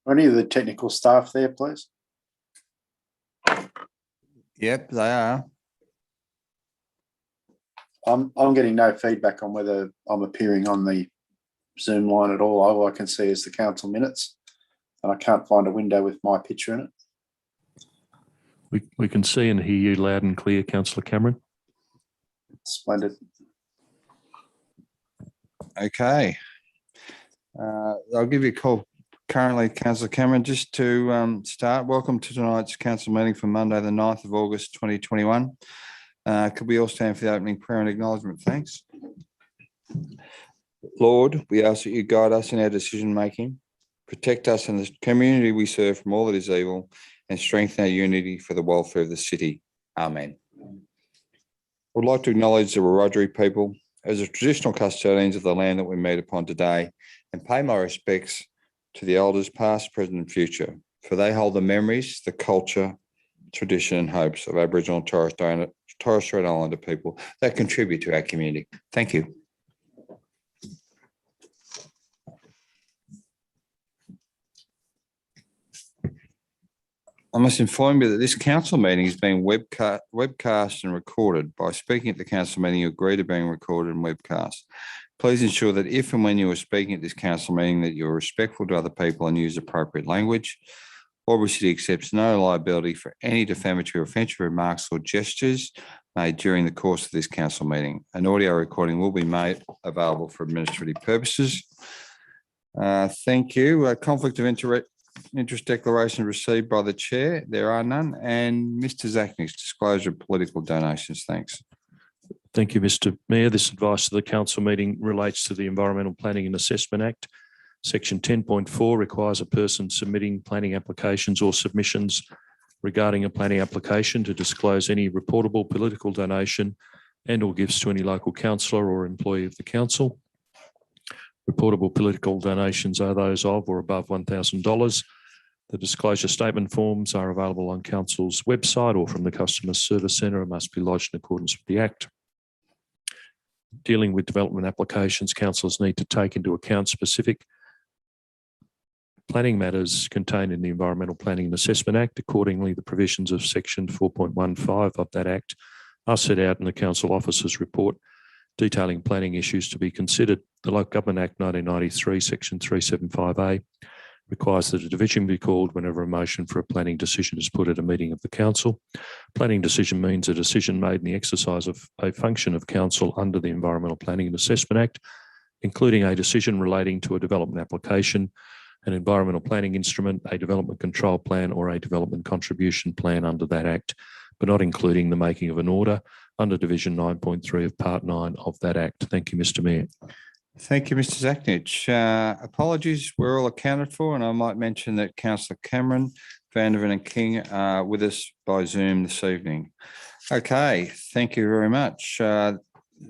Are any of the technical staff there, please? Yep, they are. I'm getting no feedback on whether I'm appearing on the Zoom line at all. All I can see is the council minutes, and I can't find a window with my picture in it. We can see and hear you loud and clear, Councillor Cameron. Splendid. Okay. I'll give you a call currently, Councillor Cameron, just to start. Welcome to tonight's council meeting for Monday, the 9th of August, 2021. Could we all stand for the opening prayer and acknowledgement? Thanks. Lord, we ask that you guide us in our decision making, protect us and the community we serve from all that is evil, and strengthen our unity for the welfare of the city. Amen. I would like to acknowledge the Wiradjuri people as the traditional custodians of the land that we meet upon today, and pay my respects to the elders past, present and future, for they hold the memories, the culture, tradition and hopes of Aboriginal and Torres Strait Islander people that contribute to our community. Thank you. I must inform you that this council meeting is being webcast and recorded. By speaking at the council meeting, you agree to being recorded and webcast. Please ensure that if and when you are speaking at this council meeting that you are respectful to other people and use appropriate language. Albury City accepts no liability for any defamatory or offensive remarks or gestures made during the course of this council meeting. An audio recording will be made available for administrative purposes. Thank you. Conflict of interest declaration received by the chair. There are none. And Mr. Zachnich, disclosure of political donations. Thanks. Thank you, Mr. Mayor. This advice to the council meeting relates to the Environmental Planning and Assessment Act. Section 10.4 requires a person submitting planning applications or submissions regarding a planning application to disclose any reportable political donation and or gifts to any local councillor or employee of the council. Reportable political donations are those of or above $1,000. The disclosure statement forms are available on council's website or from the Customer Service Centre and must be lodged in accordance with the Act. Dealing with development applications, councillors need to take into account specific planning matters contained in the Environmental Planning and Assessment Act. Accordingly, the provisions of section 4.15 of that Act are set out in the Council Officer's report detailing planning issues to be considered. The Local Government Act 1993, section 375A, requires that a division be called whenever a motion for a planning decision is put at a meeting of the council. Planning decision means a decision made in the exercise of a function of council under the Environmental Planning and Assessment Act, including a decision relating to a development application, an environmental planning instrument, a development control plan or a development contribution plan under that Act, but not including the making of an order under Division 9.3 of Part 9 of that Act. Thank you, Mr. Mayor. Thank you, Mr. Zachnich. Apologies, we're all accounted for, and I might mention that Councillor Cameron, Vandervan and King are with us by Zoom this evening. Okay, thank you very much.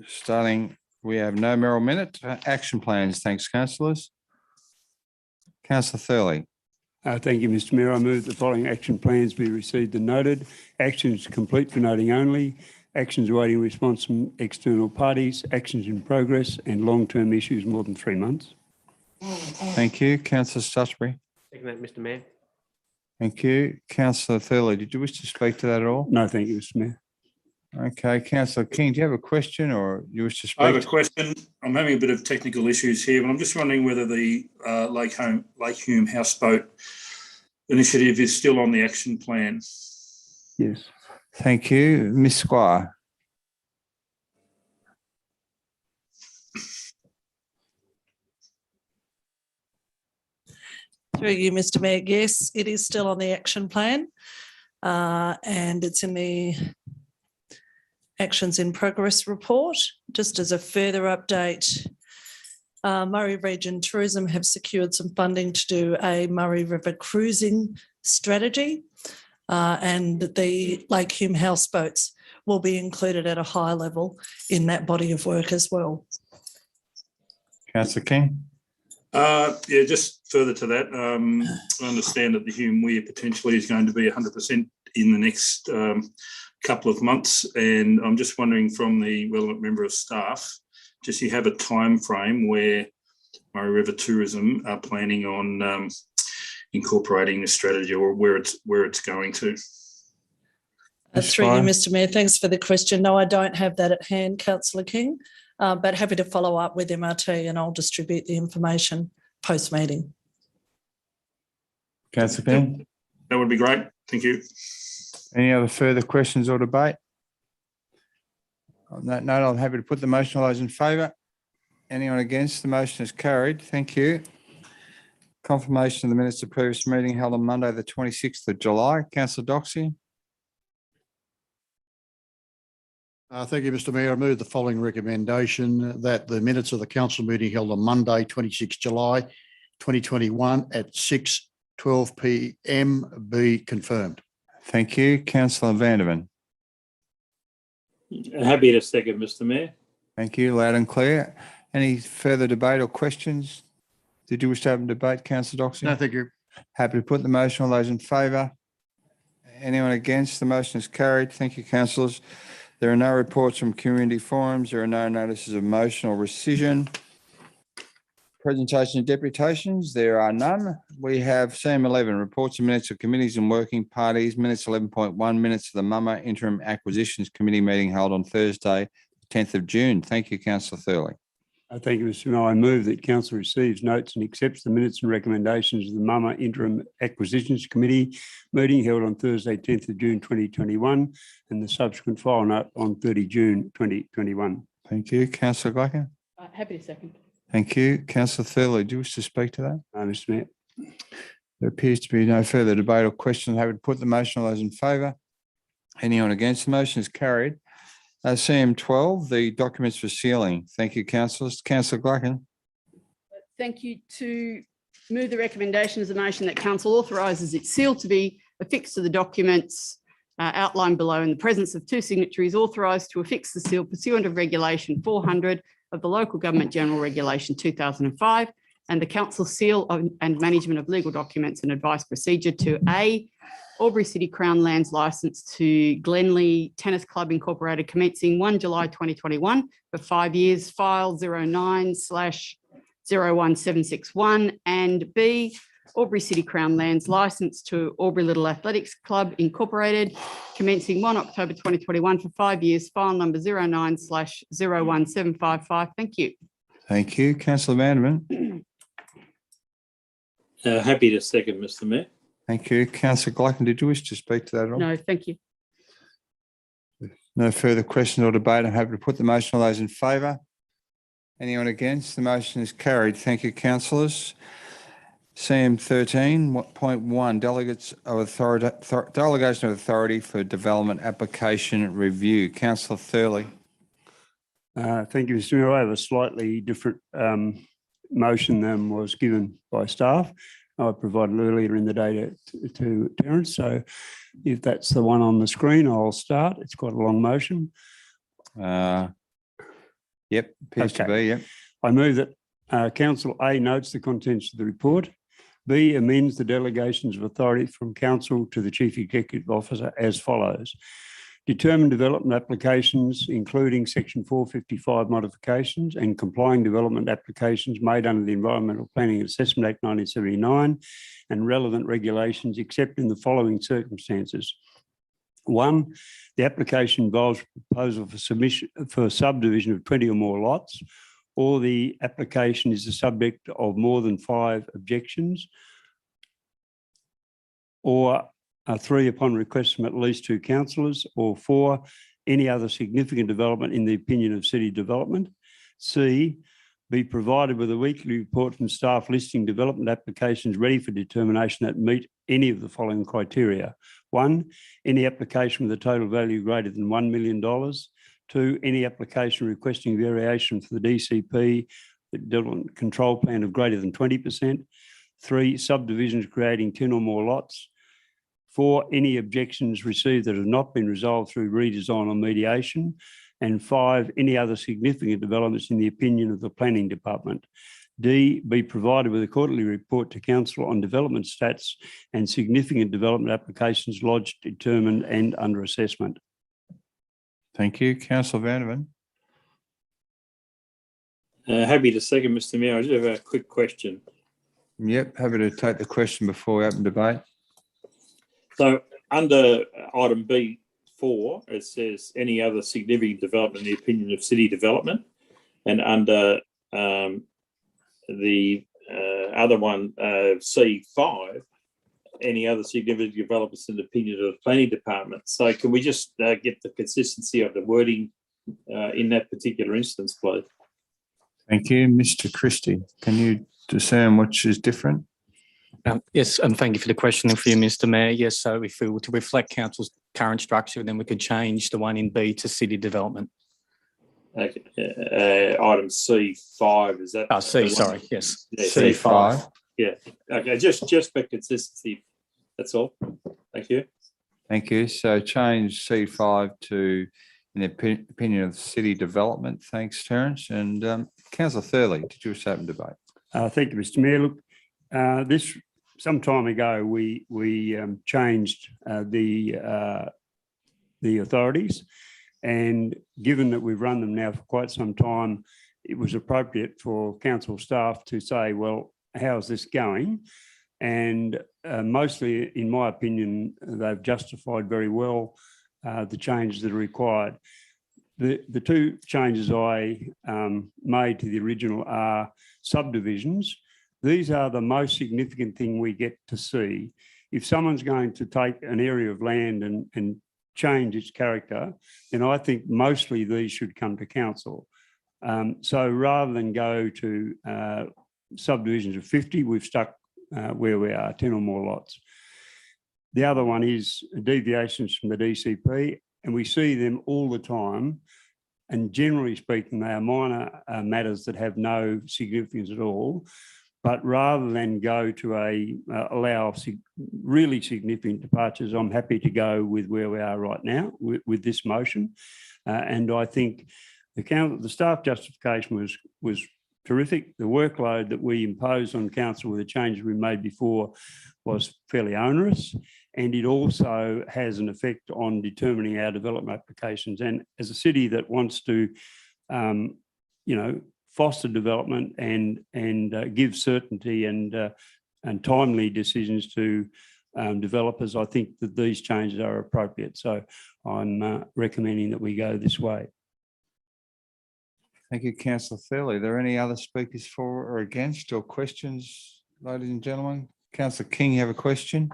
Starting, we have no Merrill minute. Action plans, thanks, councillors. Councillor Thurley. Thank you, Mr. Mayor. I move the following action plans be received and noted. Actions complete for noting only. Actions awaiting response from external parties. Actions in progress and long-term issues more than 3 months. Thank you. Councillor Stutchbury. Second that, Mr. Mayor. Thank you. Councillor Thurley, did you wish to speak to that at all? No, thank you, Mr. Mayor. Okay. Councillor King, do you have a question or you wish to speak? I have a question. I'm having a bit of technical issues here, but I'm just wondering whether the Lake Hume houseboat initiative is still on the action plan. Yes. Thank you. Ms. Squire. Through you, Mr. Mayor, yes, it is still on the action plan and it's in the actions in progress report. Just as a further update, Murray Region Tourism have secured some funding to do a Murray River cruising strategy and the Lake Hume houseboats will be included at a high level in that body of work as well. Councillor King. Yeah, just further to that, I understand that the Hume Weir potentially is going to be 100% in the next couple of months, and I'm just wondering from the relevant member of staff, does you have a time frame where Murray River Tourism are planning on incorporating this strategy or where it's going to. Ms. Through you, Fry. Mr Mayor, thanks for the question. No, I don't have that at hand, Councillor King, but happy to follow up with MRT and I'll distribute the information post-meeting. Councillor King, That would be great. Thank you. any other further questions or debate? On that note, I'm happy to put the motion. All those in favour? Anyone against? The motion is carried. Thank you. Confirmation of the minutes of previous meeting held on Monday, the 26th of July. Councillor Doxey. Thank you, Mr Mayor. I move the following recommendation that the minutes of the council meeting held on Monday, 26 July 2021 at 6:12 p.m. be confirmed. Thank you. Councillor Vanderman. Happy to second, Mr Mayor. Thank you. Loud and clear. Any further debate or questions? Did you wish to have a debate, Councillor Doxey? No, thank you. Happy to put the motion. All those in favour? Anyone against? The motion is carried. Thank you, councillors. There are no reports from community forums. There are no notices of motion or rescission. Presentation of deputations. There are none. We have CM11, reports and minutes of committees and working parties, minutes 11.1, minutes of the Mumma Interim Acquisitions Committee meeting held on Thursday, 10th of June. Thank you, Councillor Thurley. Thank you, Mr Mayor. I move that council receives, notes and accepts the minutes and recommendations of the Mumma Interim Acquisitions Committee meeting held on Thursday, 10th of June 2021 and the subsequent file note on 30 June 2021. Thank you. Councillor Glacker. Happy to second. Thank you. Councillor Thurley, do you wish to speak to that? Mr Mayor. There appears to be no further debate or question. Happy to put the motion. All those in favour? Anyone against? The motion is carried. CM12, the documents for sealing. Thank you, councillors. Councillor Glacken. Thank you. To move the recommendation as a motion that council authorises its seal to be affixed to the documents outlined below in the presence of two signatories authorised to affix the seal pursuant of Regulation 400 of the Local Government General Regulation 2005 and the council seal and management of legal documents and advice procedure to A, Albury City Crown Lands licence to Glenley Tennis Club Incorporated commencing 1 July 2021 for 5 years, file 09/01761, and B, Albury City Crown Lands licence to Albury Little Athletics Club Incorporated commencing 1 October 2021 for 5 years, file number 09/01755. Thank you. Thank you. Councillor Vanderman. Happy to second, Mr Mayor. Thank you. Councillor Glacken, did you wish to speak to that at all? No, thank you. No further question or debate. I'm happy to put the motion. All those in favour? Anyone against? The motion is carried. Thank you, councillors. CM 13.1, delegation of authority for development application review. Councillor Thurley. Thank you, Mr Mayor. I have a slightly different motion than was given by staff. I provided earlier in the day to Terence. So if that's the one on the screen, I'll start. It's quite a long motion. Yep, appears to Okay. be, yep. I move that Council A notes the contents of the report. B amends the delegations of authority from Council to the Chief Executive Officer as follows. Determine development applications, including Section 455 modifications and complying development applications made under the Environmental Planning and Assessment Act 1979 and relevant regulations, except in the following circumstances. 1, the application involves a proposal for submission for subdivision of 20 or more lots, or the application is the subject of more than 5 objections, or 3, upon request from at least 2 councillors, or 4, any other significant development in the opinion of city development. C, be provided with a weekly report from staff listing development applications ready for determination that meet any of the following criteria. 1, any application with a total value greater than $1 million. 2, any application requesting variation for the DCP, the Development Control Plan of greater than 20%. 3, subdivisions creating 10 or more lots. 4, any objections received that have not been resolved through redesign or mediation. And 5, any other significant developments in the opinion of the Planning Department. D, be provided with a quarterly report to Council on development stats and significant development applications lodged, determined and under assessment. Thank you. Councillor Vanderman. Happy to second, Mr Mayor. I just have a quick question. Yep, happy to take the question before we open debate. So under item B4, it says any other significant development in the opinion of city development. And under the other one, C5, any other significant developments in the opinion of the planning department. So can we just get the consistency of the wording in that particular instance, please? Thank you. Mr. Christie, can you discern which is different? Yes, and thank you for the question and for you, Mr. Mayor. Yes, so if we were to reflect council's current structure, then we could change the one in B to city development. Okay. Item C5, is that? Oh, C, sorry, yes. Yeah, C5. Yeah. Okay, just for consistency, that's all. Thank you. Thank you. So change C5 to in the opinion of city development. Thanks, Terence. And Councillor Thurley, did you wish to open debate? Thank you, Mr. Mayor. Look, this some time ago we changed the authorities, and given that we've run them now for quite some time, it was appropriate for council staff to say, well, how's this going? And mostly, in my opinion, they've justified very well the changes that are required. The two changes I made to the original are subdivisions. These are the most significant thing we get to see. If someone's going to take an area of land and change its character, then I think mostly these should come to council. So rather than go to subdivisions of 50, we've stuck where we are, 10 or more lots. The other one is deviations from the DCP, and we see them all the time. And generally speaking, they are minor matters that have no significance at all. But rather than go to allow really significant departures, I'm happy to go with where we are right now with this motion. And I think the staff justification was terrific. The workload that we imposed on council with the changes we made before was fairly onerous, and it also has an effect on determining our development applications. And as a city that wants to, foster development and give certainty and timely decisions to developers, I think that these changes are appropriate. So I'm recommending that we go this way. Thank you, Councillor Thurley. Are there any other speakers for or against or questions, ladies and gentlemen? Councillor King, you have a question?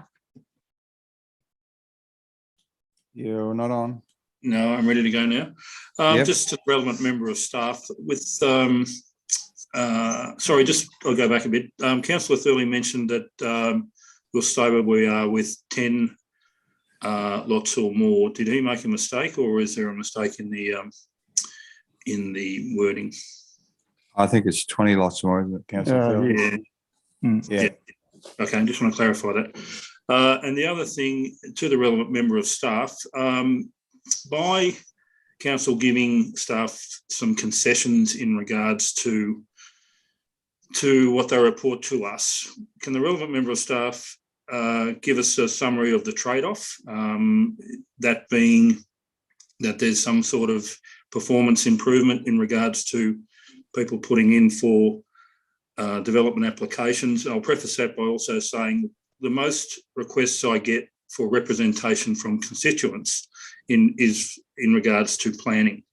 You're not on. No, I'm ready to go now. Yep. Just a relevant member of staff with, I'll go back a bit. Councillor Thurley mentioned that we'll stay where we are with 10 lots or more. Did he make a mistake, or is there a mistake in the wording? I think it's 20 lots more, isn't it, Councillor Thurley? Yeah. Okay, I just want to clarify that. And the other thing, to the relevant member of staff, by council giving staff some concessions in regards to what they report to us, can the relevant member of staff give us a summary of the trade-off, that being that there's some sort of performance improvement in regards to people putting in for development applications? I'll preface that by also saying the most requests I get for representation from constituents is in regards to planning.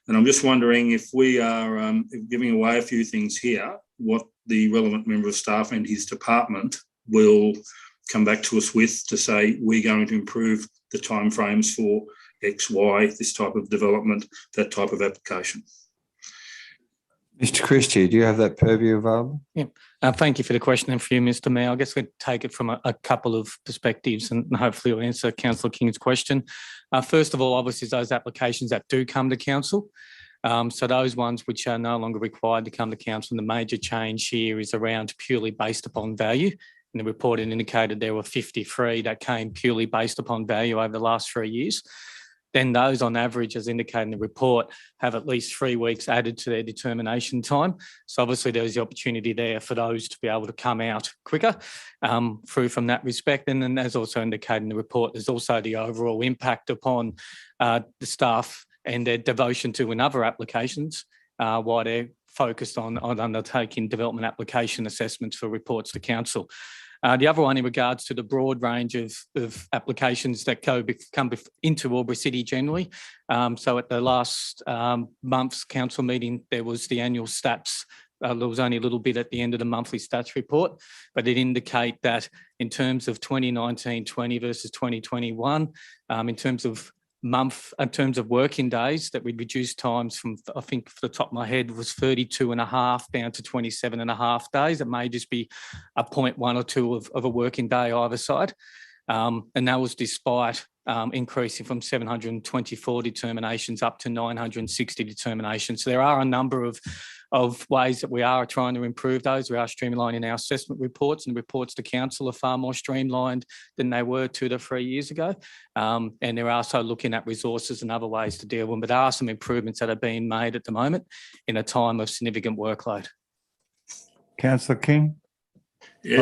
And I'm just wondering if we are giving away a few things here, what the relevant member of staff and his department will come back to us with to say we're going to improve the timeframes for X, Y, this type of development, that type of application. Mr. Christie, do you have that purview available? Yeah, thank you for the question and for you, Mr. Mayor. I guess we'll take it from a couple of perspectives and hopefully we'll answer Councillor King's question. First of all, obviously those applications that do come to council. So those ones which are no longer required to come to council, and the major change here is around purely based upon value. And the report indicated there were 53 that came purely based upon value over the last 3 years. Then those on average, as indicated in the report, have at least 3 weeks added to their determination time. So obviously there was the opportunity there for those to be able to come out quicker through from that respect. And then as also indicated in the report, there's also the overall impact upon the staff and their devotion to in other applications while they're focused on undertaking development application assessments for reports to council. The other one in regards to the broad range of applications that come into Albury City generally. So at the last month's council meeting, there was the annual stats. There was only a little bit at the end of the monthly stats report, but it indicate that in terms of 2019-20 versus 2021, in terms of working days, that we'd reduced times from, I think, for the top of my head, was 32 and a half down to 27 and a half days. It may just be a point 1 or 2 of a working day either side. And that was despite increasing from 724 determinations up to 960 determinations. So there are a number of ways that we are trying to improve those. We are streamlining our assessment reports, and reports to council are far more streamlined than they were 2 to 3 years ago. And they're also looking at resources and other ways to deal with them. But there are some improvements that are being made at the moment in a time of significant workload. Councillor King? Yeah,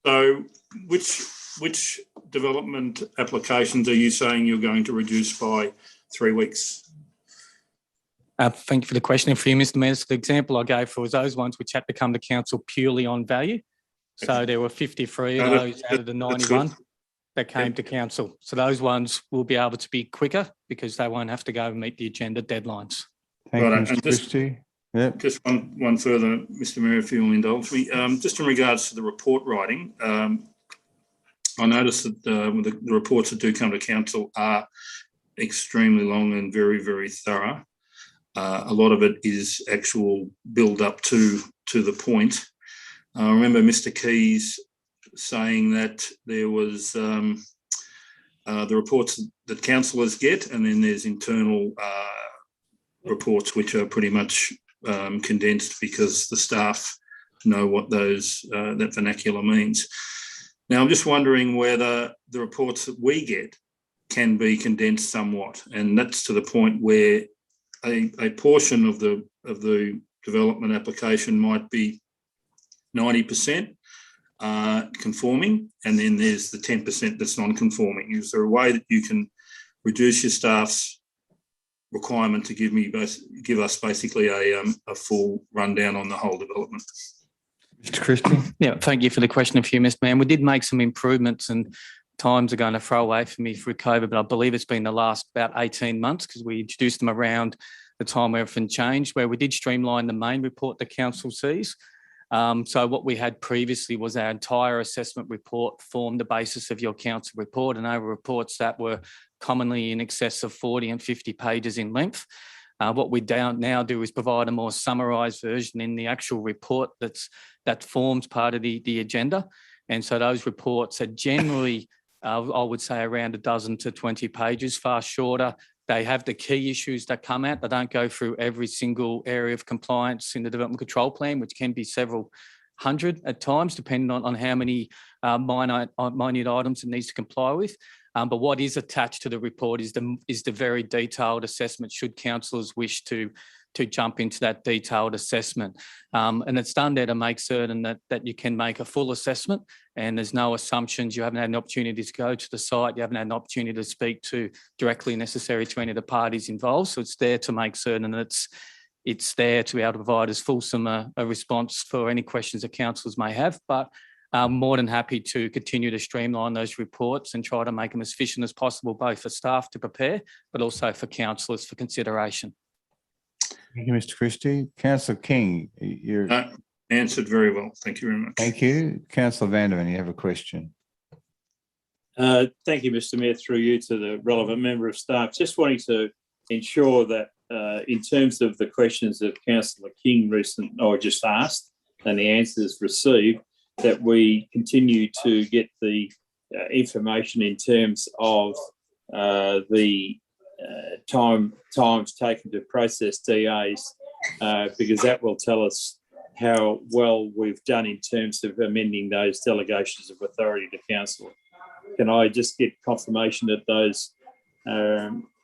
so which development applications are you saying you're going to reduce by 3 weeks? Thank you for the question. And for you, Mr. Mayor, the example I gave for was those ones which had to come to council purely on value. So there were 53 of those out of the 91 that came to council. So those ones will be able to be quicker because they won't have to go and meet the agenda deadlines. Thank you, Right, Mr. and Christie. Yep. Just one further, Mr. Mayor, if you'll indulge me. Just in regards to the report writing, I noticed that the reports that do come to council are extremely long and very, very thorough. A lot of it is actual build up to the point. I remember Mr. Keys saying that there was the reports that councillors get, and then there's internal reports which are pretty much condensed because the staff know what that vernacular means. Now, I'm just wondering whether the reports that we get can be condensed somewhat, and that's to the point where a portion of the development application might be 90% conforming, and then there's the 10% that's non-conforming. Is there a way that you can reduce your staff's requirement to give us basically a full rundown on the whole development? Mr. Christie? Yeah, thank you for the question, for you, Mr. Mayor. We did make some improvements, and times are going to throw away for me through COVID, but I believe it's been the last about 18 months because we introduced them around the time where everything changed, where we did streamline the main report the council sees. So what we had previously was our entire assessment report formed the basis of your council report, and over reports that were commonly in excess of 40 and 50 pages in length. What we now do is provide a more summarised version in the actual report that forms part of the agenda. And so those reports are generally, I would say, around a dozen to 20 pages, far shorter. They have the key issues that come out. They don't go through every single area of compliance in the development control plan, which can be several hundred at times, depending on how many minute items it needs to comply with. But what is attached to the report is the very detailed assessment should councillors wish to jump into that detailed assessment. And it's done there to make certain that you can make a full assessment and there's no assumptions. You haven't had an opportunity to go to the site. You haven't had an opportunity to speak to directly necessary to any of the parties involved. So it's there to make certain that it's there to be able to provide as fulsome a response for any questions that councillors may have. But I'm more than happy to continue to streamline those reports and try to make them as efficient as possible, both for staff to prepare, but also for councillors for consideration. Thank you, Mr. Christie. Councillor King, you're answered very well. Thank you very much. Thank you. Councillor Vanderman, you have a question. Thank you, Mr. Mayor, through you to the relevant member of staff. Just wanting to ensure that in terms of the questions that Councillor King just asked and the answers received, that we continue to get the information in terms of the times taken to process DAs, because that will tell us how well we've done in terms of amending those delegations of authority to council. Can I just get confirmation that those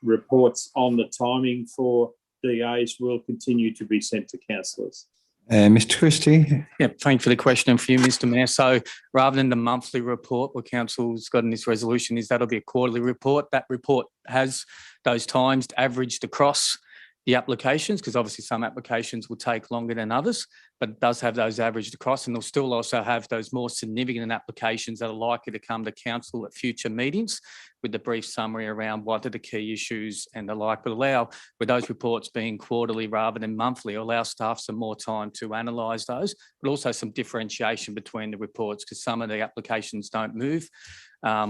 reports on the timing for DAs will continue to be sent to councillors? Mr. Christie? Yeah, thank you for the question for you, Mr. Mayor. So rather than the monthly report what council's got in this resolution, that'll be a quarterly report. That report has those times averaged across the applications, because obviously some applications will take longer than others, but it does have those averaged across, and they'll still also have those more significant applications that are likely to come to council at future meetings with the brief summary around what are the key issues and the like, but allow, with those reports being quarterly rather than monthly, allow staff some more time to analyse those, but also some differentiation between the reports, because some of the applications don't move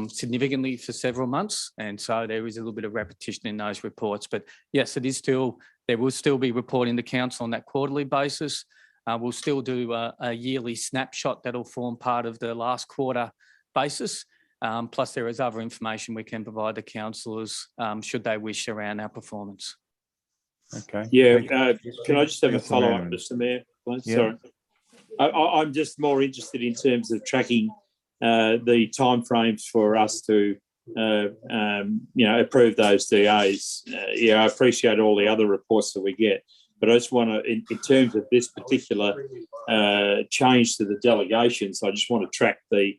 significantly for several months. And so there is a little bit of repetition in those reports. But yes, it is still, there will still be reporting to council on that quarterly basis. We'll still do a yearly snapshot that'll form part of the last quarter basis. Plus there is other information we can provide to councillors should they wish around our performance. Okay. Yeah, Thank you. can I just have a Councillor follow-up, Vanderman. Mr Mayor? Please? Yeah. Sorry. I'm just more interested in terms of tracking the timeframes for us to, approve those DAs. Yeah, I appreciate all the other reports that we get, but I just want to, in terms of this particular change to the delegations, I just want to track the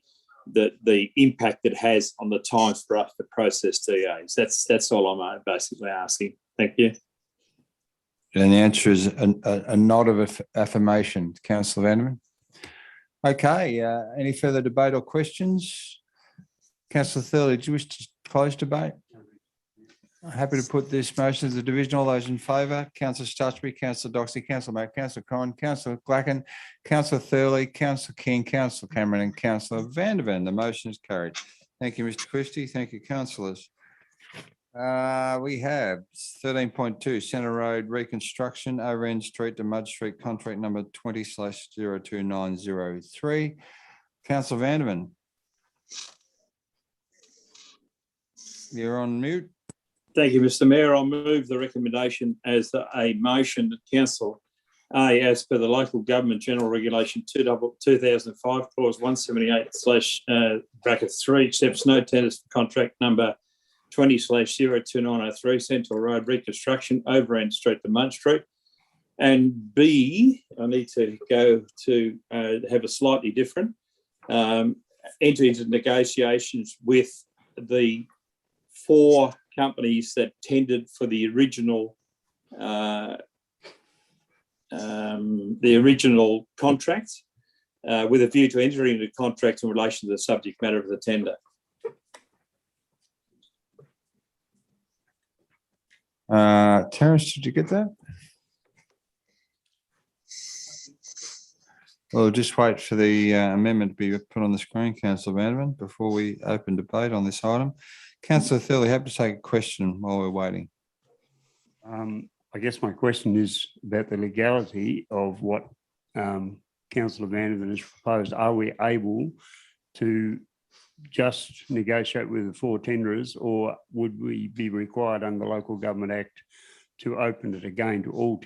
impact it has on the times for us to process DAs. That's all I'm basically asking. Thank you. And the answer is a nod of affirmation, Councillor Vanderman. Okay, any further debate or questions? Councillor Thurley, do you wish to close debate? Happy to put this motion to the division. All those in favour, Councillor Stutchby, Councillor Doxey, Councillor Mack, Councillor Cohen, Councillor Glacken, Councillor Thurley, Councillor King, Councillor Cameron and Councillor Vandervan. The motion is carried. Thank you, Mr Christie. Thank you, councillors. We have 13.2 Centre Road reconstruction, Overend Street to Mudge Street, contract number 20/02903. Councillor Vanderman. You're on mute. Thank you, Mr Mayor. I'll move the recommendation as a motion that council, as per the Local Government General Regulation 2005, clause 178/3, accepts no tenders for contract number 20/02903, Central Road reconstruction, Overend Street to Mudge Street. And B, I need to go to have a slightly different, enter into negotiations with the 4 companies that tendered for the original contract, with a view to entering into contracts in relation to the subject matter of the tender. Terence, did you get that? We'll just wait for the amendment to be put on the screen, Councillor Vanderman, before we open debate on this item. Councillor Thurley, happy to take a question while we're waiting. I guess my question is about the legality of what Councillor Vandervan has proposed. Are we able to just negotiate with the 4 tenderers, or would we be required under the Local Government Act to open it again to all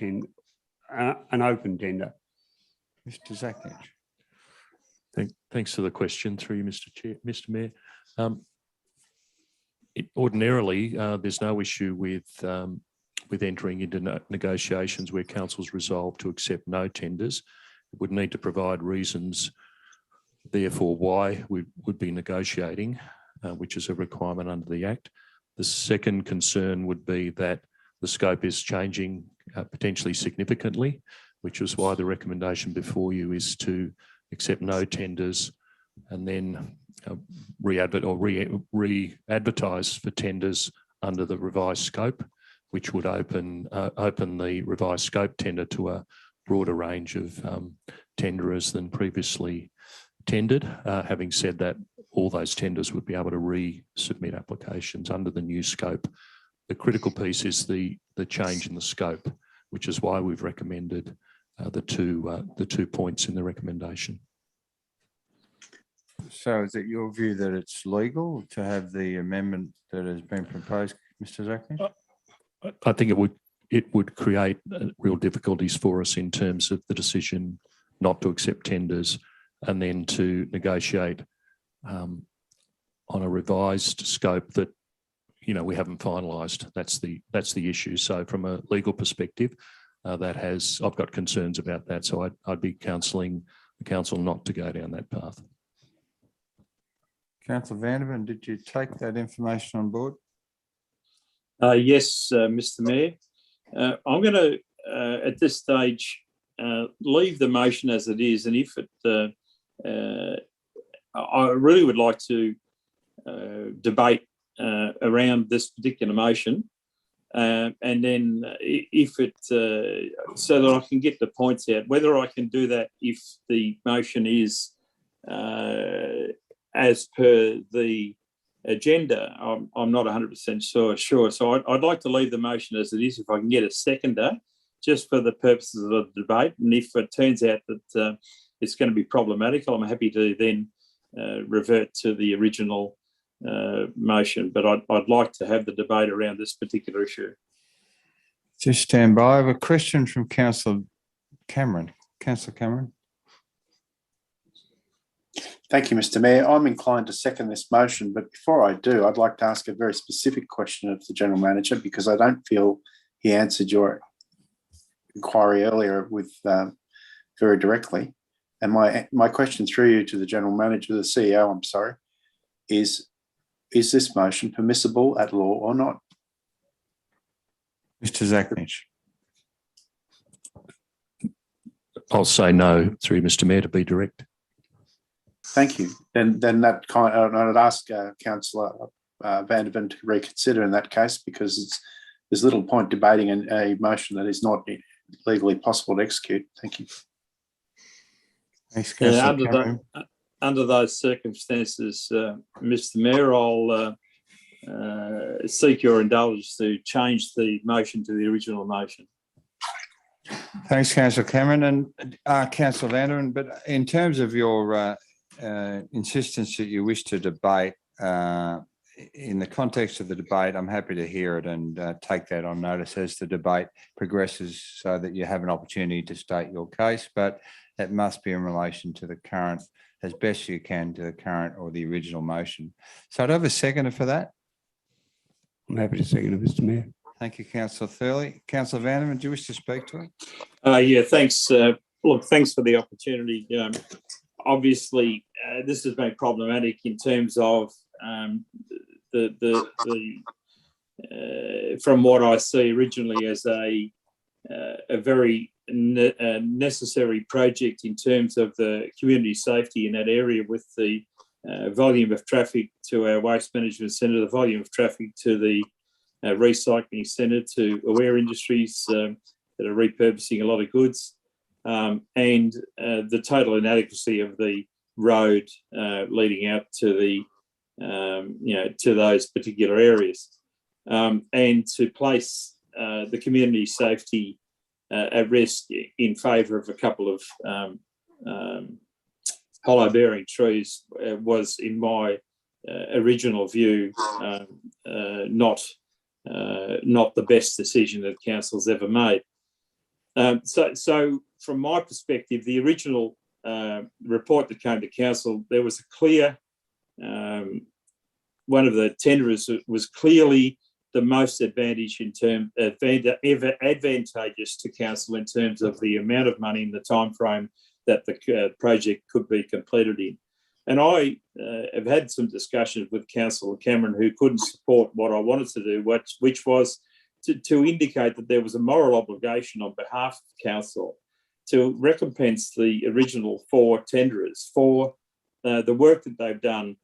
an open tender? Mr Zacknich. Thanks for the question through you, Mr Mayor. Ordinarily, there's no issue with entering into negotiations where council's resolved to accept no tenders. It would need to provide reasons, therefore, why we would be negotiating, which is a requirement under the Act. The second concern would be that the scope is changing potentially significantly, which is why the recommendation before you is to accept no tenders and then re-advertise for tenders under the revised scope, which would open the revised scope tender to a broader range of tenderers than previously tendered. Having said that, all those tenders would be able to resubmit applications under the new scope. The critical piece is the change in the scope, which is why we've recommended the two points in the recommendation. So is it your view that it's legal to have the amendment that has been proposed, Mr Zacknich? I think it would create real difficulties for us in terms of the decision not to accept tenders and then to negotiate on a revised scope that we haven't finalised. That's the issue. So from a legal perspective, I've got concerns about that. So I'd be counselling the council not to go down that path. Councillor Vandervan, did you take that information on board? Yes, Mr Mayor. I'm going to, at this stage, leave the motion as it is. And if it, I really would like to debate around this particular motion. And then if it, so that I can get the points out, whether I can do that if the motion is as per the agenda, I'm not 100% sure. So I'd like to leave the motion as it is if I can get a seconder, just for the purposes of the debate. And if it turns out that it's going to be problematic, I'm happy to then revert to the original motion. But I'd like to have the debate around this particular issue. Just stand by. I have a question from Councillor Cameron. Councillor Cameron. Thank you, Mr. Mayor. I'm inclined to second this motion, but before I do, I'd like to ask a very specific question of the General Manager, because I don't feel he answered your inquiry earlier with very directly. And my question through you to the General Manager, the CEO, I'm sorry, is this motion permissible at law or not? Mr. Zachnich. I'll say no, through Mr. Mayor, to be direct. Thank you. Then that kind I'd ask Councillor Vanderven to reconsider in that case, because there's little point debating a motion that is not legally possible to execute. Thank you. Thanks, Councillor Cameron. Under those circumstances, Mr. Mayor, I'll seek your indulgence to change the motion to the original motion. Thanks, Councillor Cameron and Councillor Vanderven. But in terms of your insistence that you wish to debate, in the context of the debate, I'm happy to hear it and take that on notice as the debate progresses, so that you have an opportunity to state your case. But it must be in relation to the current, as best you can, to the current or the original motion. So I'd have a seconder for that. I'm happy to second it, Mr. Mayor. Thank you, Councillor Thurley. Councillor Vanderven, do you wish to speak to it? Yeah, thanks. Look, thanks for the opportunity. Obviously, this has been problematic in terms of from what I see originally as a very necessary project in terms of the community safety in that area, with the volume of traffic to our waste management centre, the volume of traffic to the recycling centre, to Aware Industries that are repurposing a lot of goods, and the total inadequacy of the road leading out to the to those particular areas, and to place the community safety at risk in favour of a couple of hollow-bearing trees was, in my original view, not the best decision that council's ever made. So from my perspective, the original report that came to council, there was a clear, one of the tenderers was clearly the most advantageous to council in terms of the amount of money and the time frame that the project could be completed in. And I have had some discussions with Councillor Cameron, who couldn't support what I wanted to do, which was to indicate that there was a moral obligation on behalf of council to recompense the original 4 tenderers for the work that they've done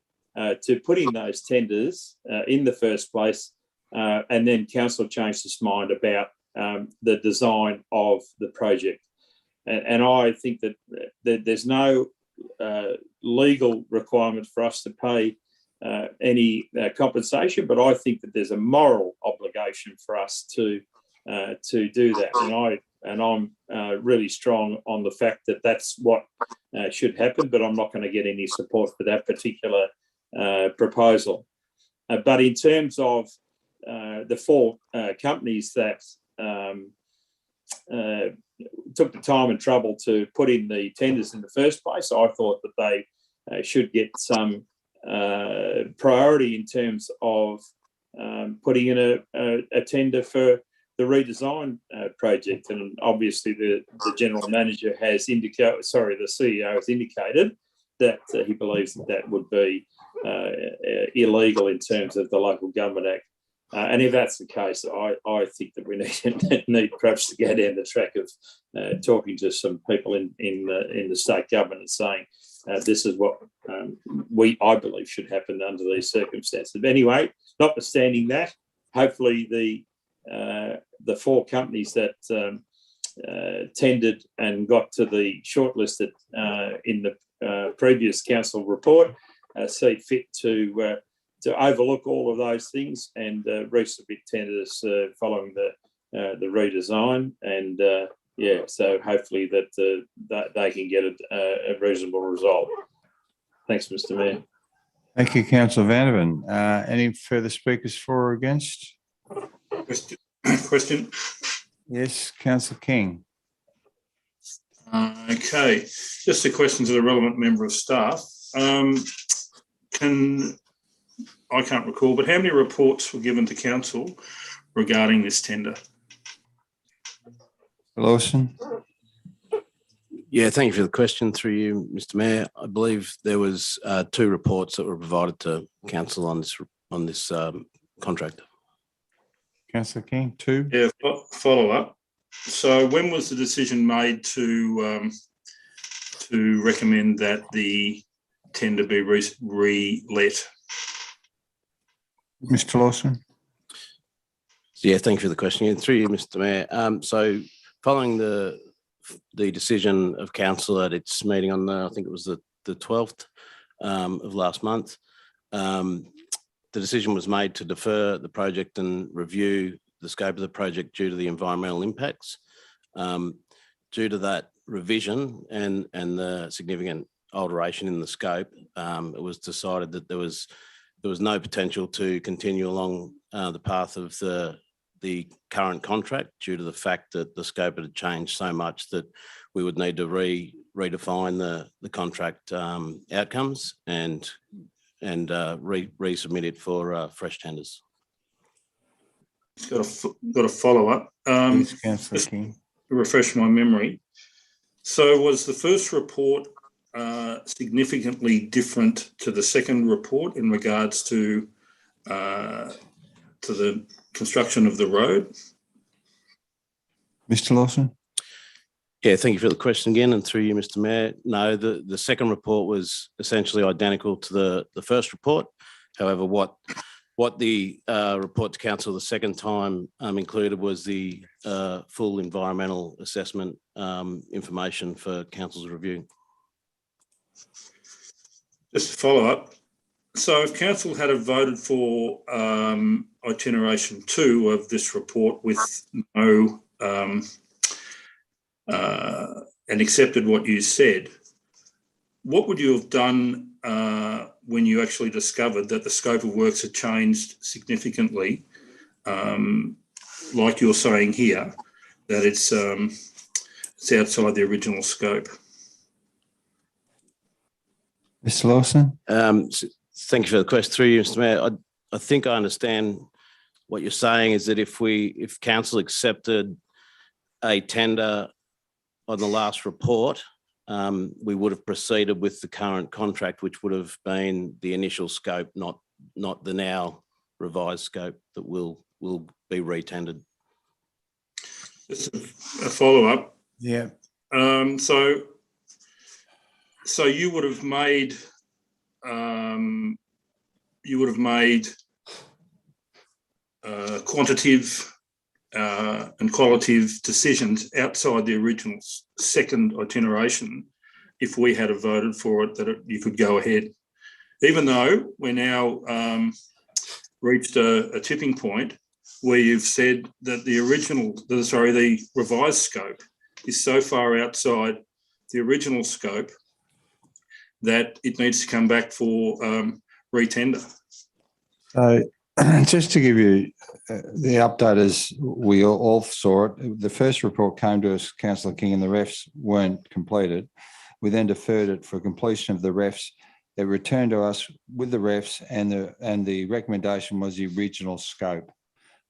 to put in those tenders in the first place, and then council changed its mind about the design of the project. And I think that there's no legal requirement for us to pay any compensation, but I think that there's a moral obligation for us to do that. And I'm really strong on the fact that that's what should happen, but I'm not going to get any support for that particular proposal. But in terms of the 4 companies that took the time and trouble to put in the tenders in the first place, I thought that they should get some priority in terms of putting in a tender for the redesign project. And obviously the General Manager has indicated, the CEO has indicated that he believes that would be illegal in terms of the Local Government Act. And if that's the case, I think that we need perhaps to go down the track of talking to some people in the state government and saying this is what I believe should happen under these circumstances. But anyway, notwithstanding that, hopefully the 4 companies that tendered and got to the shortlisted in the previous council report see fit to overlook all of those things and resubmit tenders following the redesign. And so hopefully that they can get a reasonable result. Thanks, Mr. Mayor. Thank you, Councillor Vandervan. Any further speakers for or against? Question? Yes, Councillor King. Okay, just a question to the relevant member of staff. I can't recall, but how many reports were given to council regarding this tender? Lawson. Yeah, thank you for the question through you, Mr. Mayor. I believe there was 2 reports that were provided to council on this contract. Councillor King, 2. Yeah, follow up. So when was the decision made to recommend that the tender be re-let? Mr. Lawson. Yeah, thank you for the question. Through you, Mr. Mayor. So following the decision of council at its meeting on I think it was the 12th of last month, the decision was made to defer the project and review the scope of the project due to the environmental impacts. Due to that revision and the significant alteration in the scope, it was decided that there was no potential to continue along the path of the current contract due to the fact that the scope had changed so much that we would need to redefine the contract outcomes and resubmit it for fresh tenders. Got a follow up. Yes, Councillor King. To refresh my memory. So was the first report significantly different to the second report in regards to the construction of the road? Mr. Lawson. Yeah, thank you for the question again, and through you, Mr. Mayor. No, the second report was essentially identical to the first report. However, what the report to council the second time included was the full environmental assessment information for council's review. Just to follow up. So if council had voted for itineration 2 of this report with no and accepted what you said, what would you have done when you actually discovered that the scope of works had changed significantly, like you're saying here, that it's outside the original scope? Mr. Lawson. Thank you for the question. Through you, Mr. Mayor. I think I understand what you're saying is that if council accepted a tender on the last report, we would have proceeded with the current contract, which would have been the initial scope, not the now revised scope that will be retendered. Just a follow up. Yeah. So you would have made quantitative and qualitative decisions outside the original second itineration if we had voted for it, that you could go ahead, even though we're now reached a tipping point where you've said that the revised scope is so far outside the original scope that it needs to come back for retender. So just to give you the update as we all saw it, the first report came to us, Councillor King, and the refs weren't completed. We then deferred it for completion of the refs. It returned to us with the refs, and the recommendation was the original scope.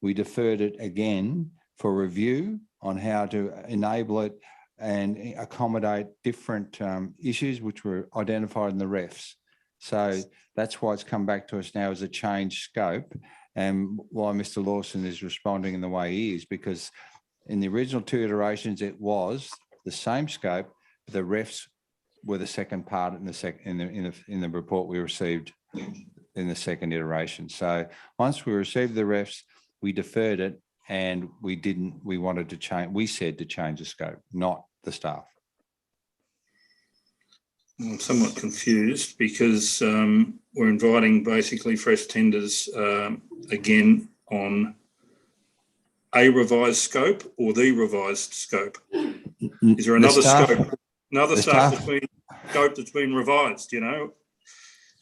We deferred it again for review on how to enable it and accommodate different issues which were identified in the refs. So that's why it's come back to us now as a changed scope. and why Mr. Lawson is responding in the way he is, because in the original 2 iterations, it was the same scope. The refs were the second part in the report we received in the second iteration. So once we received the refs, we deferred it, and we wanted to change. We said to change the scope, not the staff. I'm somewhat confused because we're inviting basically fresh tenders again on a revised scope or the revised scope. Is there another scope? Another scope that's been revised, you know?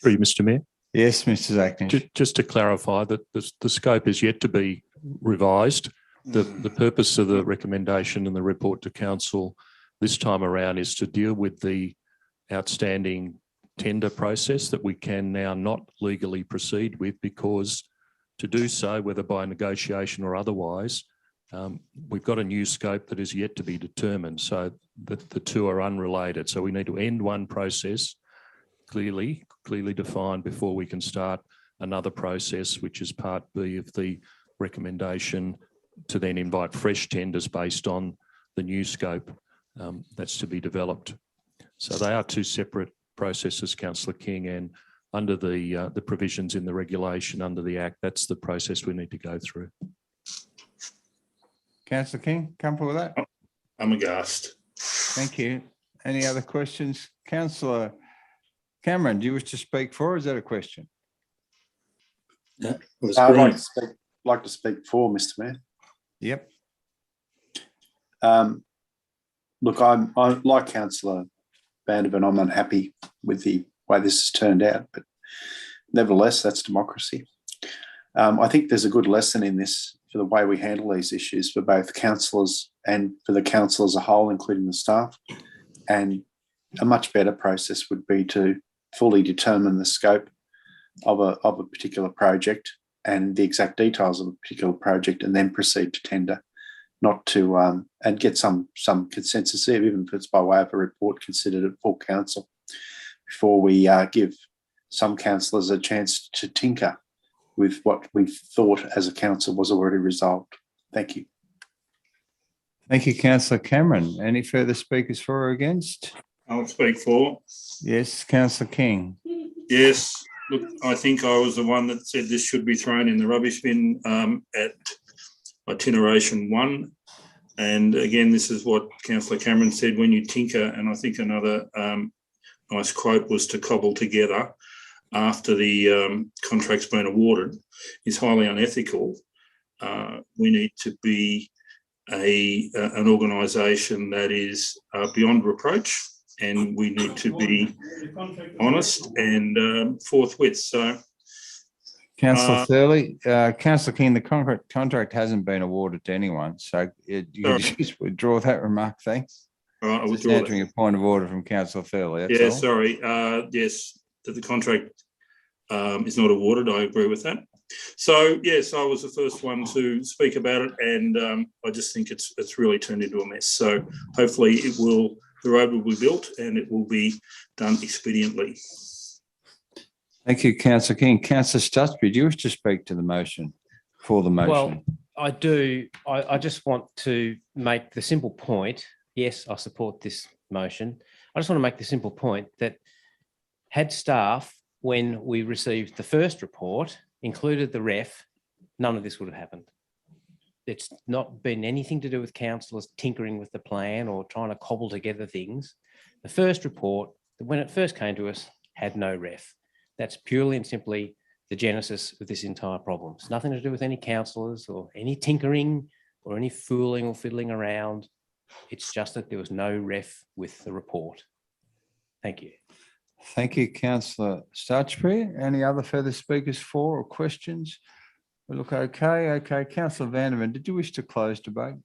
Through you, Mr. Mayor. Yes, Mr. Zacknish. Just to clarify that the scope is yet to be revised. The purpose of the recommendation and the report to council this time around is to deal with the outstanding tender process that we can now not legally proceed with, because to do so, whether by negotiation or otherwise, we've got a new scope that is yet to be determined, so that the two are unrelated. So we need to end one process clearly defined before we can start another process, which is part B of the recommendation, to then invite fresh tenders based on the new scope that's to be developed. So they are two separate processes, Councillor King, and under the provisions in the regulation under the Act, that's the process we need to go through. Councillor King, comfortable with that? I'm aghast. Thank you. Any other questions? Councillor Cameron, do you wish to speak for, or is that a question? I'd like to speak for, Mr. Mayor. Yep. Look, I'm like Councillor Vandervan, I'm unhappy with the way this has turned out, but nevertheless, that's democracy. I think there's a good lesson in this for the way we handle these issues for both councillors and for the council as a whole, including the staff. And a much better process would be to fully determine the scope of a particular project and the exact details of a particular project, and then proceed to tender, not to and get some consensus there, even if it's by way of a report considered at full council, before we give some councillors a chance to tinker with what we thought as a council was already resolved. Thank you. Thank you, Councillor Cameron. Any further speakers for or against? I'll speak for. Yes, Councillor King. Yes. Look, I think I was the one that said this should be thrown in the rubbish bin at iteration 1. And again, this is what Councillor Cameron said, when you tinker, and I think another nice quote was to cobble together after the contract's been awarded, is highly unethical. We need to be an organisation that is beyond reproach, and we need to be honest and forthwith. So, Councillor Thurley, Councillor King, the contract hasn't been awarded to anyone, so you can just withdraw that remark, thanks. All right, I Just withdraw answering a point of order from Councillor Thurley. Yeah, sorry. Yes, that the contract is not awarded. I agree with that. So yes, I was the first one to speak about it, and I just think it's really turned into a mess. So hopefully the road will be built and it will be done expediently. Thank you, Councillor King. Councillor Stutsbury, do you wish to speak to the motion, for the motion? Well, I do. I just want to make the simple point. Yes, I support this motion. I just want to make the simple point that had staff, when we received the first report, included the ref, none of this would have happened. It's not been anything to do with councillors tinkering with the plan or trying to cobble together things. The first report, when it first came to us, had no ref. That's purely and simply the genesis of this entire problem. It's nothing to do with any councillors or any tinkering or any fooling or fiddling around. It's just that there was no ref with the report. Thank you. Thank you, Councillor Stutsbury. Any other further speakers for or questions? We look okay. Okay, Councillor Vandervan, did you wish to close debate?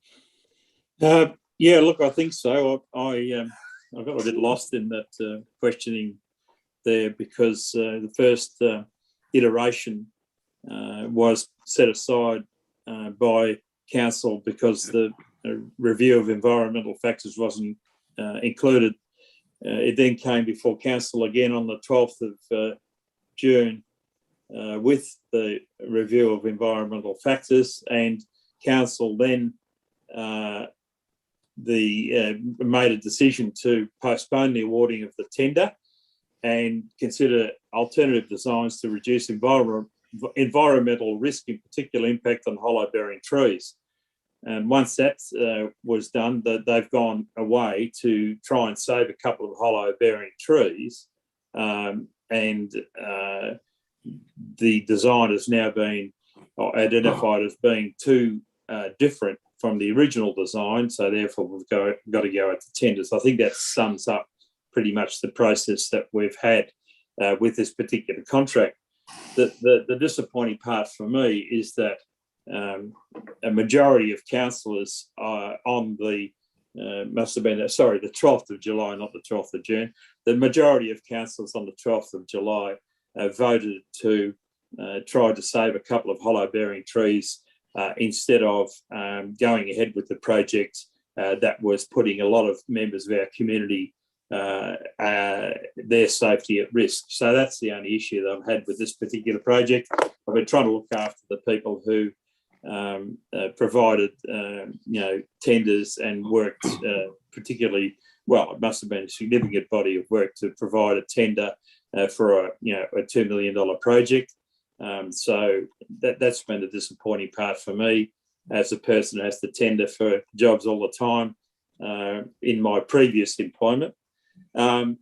Yeah, look, I think so. I got a bit lost in that questioning there, because the first iteration was set aside by council because the review of environmental factors wasn't included. It then came before council again on the 12th of June with the review of environmental factors, and council then made a decision to postpone the awarding of the tender and consider alternative designs to reduce environmental risk, in particular impact on hollow-bearing trees. And once that was done, they've gone away to try and save a couple of hollow-bearing trees, and the design has now been identified as being too different from the original design, so therefore we've got to go out to tenders. I think that sums up pretty much the process that we've had with this particular contract. The disappointing part for me is that a majority of councillors on the the 12th of July, not the 12th of June. The majority of councillors on the 12th of July voted to try to save a couple of hollow-bearing trees instead of going ahead with the project that was putting a lot of members of our community, their safety at risk. So that's the only issue that I've had with this particular project. I've been trying to look after the people who provided, tenders and worked particularly well. It must have been a significant body of work to provide a tender for a $2 million project. So that's been the disappointing part for me as a person who has to tender for jobs all the time in my previous employment. So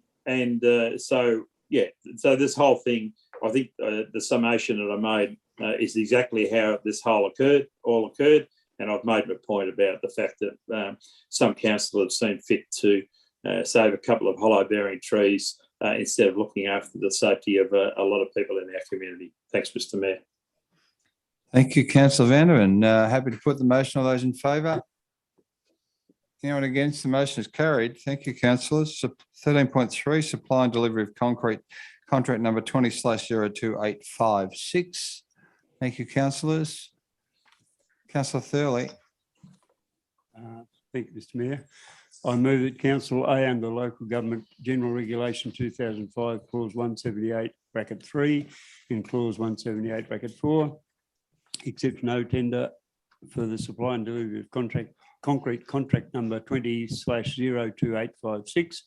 this whole thing, I think the summation that I made is exactly how this all occurred. And I've made my point about the fact that some councillors have seen fit to save a couple of hollow-bearing trees instead of looking after the safety of a lot of people in our community. Thanks, Mr. Mayor. Thank you, Councillor Vanderman. Happy to put the motion. All those in favour? Anyone against? The motion is carried. Thank you, councillors. 13.3, supply and delivery of concrete, contract number 20/02856. Thank you, councillors. Councillor Thurley. Thank you, Mr. Mayor. I move that Council A under Local Government General Regulation 2005, Clause 178, bracket 3, and Clause 178, bracket 4, accept no tender for the supply and delivery of concrete contract number 20/02856.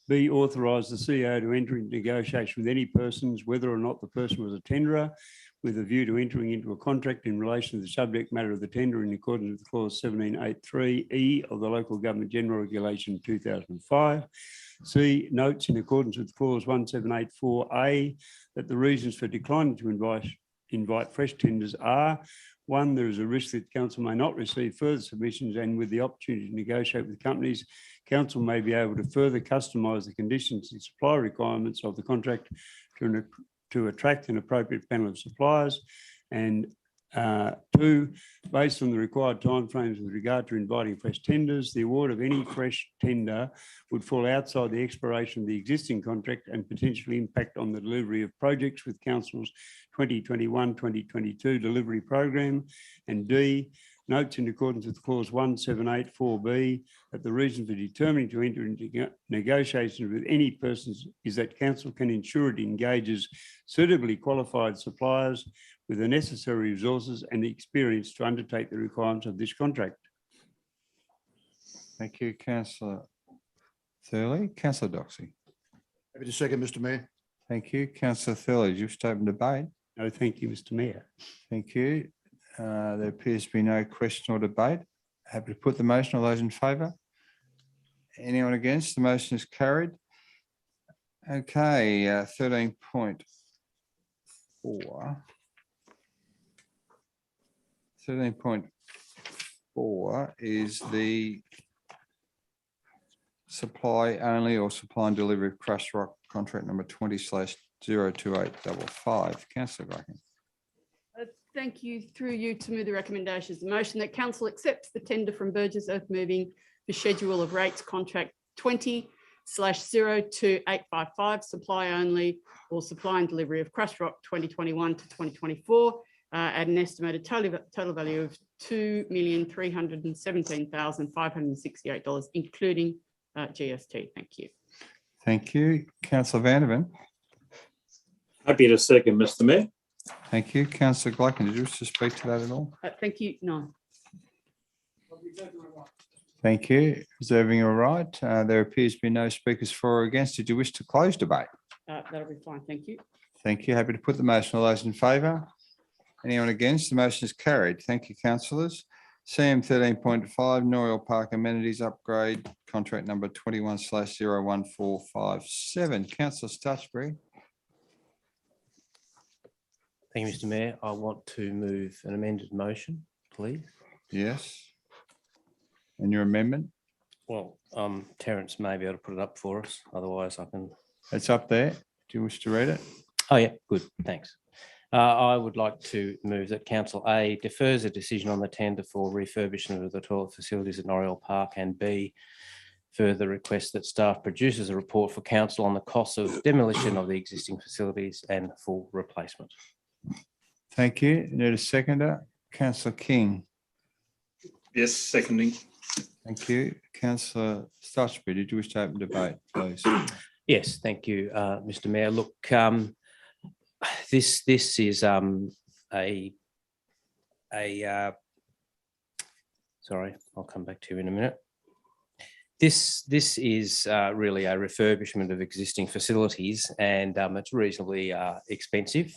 B, authorise the CEO to enter into negotiation with any persons, whether or not the person was a tenderer, with a view to entering into a contract in relation to the subject matter of the tender in accordance with clause 1783E of the Local Government General Regulation 2005. C, notes in accordance with clause 1784A that the reasons for declining to invite fresh tenders are: 1, there is a risk that council may not receive further submissions, and with the opportunity to negotiate with companies, council may be able to further customise the conditions and supply requirements of the contract to attract an appropriate panel of suppliers. And 2, based on the required timeframes with regard to inviting fresh tenders, the award of any fresh tender would fall outside the expiration of the existing contract and potentially impact on the delivery of projects with council's 2021-2022 delivery program. And D, notes in accordance with clause 1784B that the reason for determining to enter into negotiations with any persons is that council can ensure it engages suitably qualified suppliers with the necessary resources and the experience to undertake the requirements of this contract. Thank you, Councillor Thurley. Councillor Doxey. Happy to second, Mr. Mayor. Thank you. Councillor Thurley, you wish to open debate? No, thank you, Mr. Mayor. Thank you. There appears to be no question or debate. Happy to put the motion. All those in favour? Anyone against? The motion is carried. Okay, 13.4. 13.4 is the supply only or supply and delivery of crushed rock contract number 20/02855. Councillor Bracken. Thank you. Through you to move the recommendations. The motion that council accepts the tender from Burgess Earth Moving for schedule of rates contract 20/02855, supply only or supply and delivery of crushed rock 2021 to 2024 at an estimated total value of $2,317,568, including GST. Thank you. Thank you. Councillor Vanderman. Happy to second, Mr. Mayor. Thank you. Councillor Gluckin, did you wish to speak to that at all? Thank you. No. Thank you. Reserving your right. There appears to be no speakers for or against. Did you wish to close debate? That'll be fine. Thank you. Thank you. Happy to put the motion. All those in favour? Anyone against? The motion is carried. Thank you, councillors. CM 13.5 Noriel Park Amenities Upgrade, contract number 21/01457. Councillor Stutchbury. Thank you, Mr. Mayor. I want to move an amended motion, please. Yes. And your amendment? Well, Terence may be able to put it up for us. Otherwise, I can. It's up there. Do you wish to read it? Oh, yeah, good. Thanks. I would like to move that Council A defers a decision on the tender for refurbishment of the toilet facilities at Noriel Park, and B, further request that staff produces a report for council on the costs of demolition of the existing facilities and full replacement. Thank you. Need a seconder? Councillor King. Yes, seconding. Thank you. Councillor Stutchbury, did you wish to open debate, please? Yes, thank you, Mr. Mayor. Look, this is sorry, I'll come back to you in a minute. This is really a refurbishment of existing facilities, and it's reasonably expensive,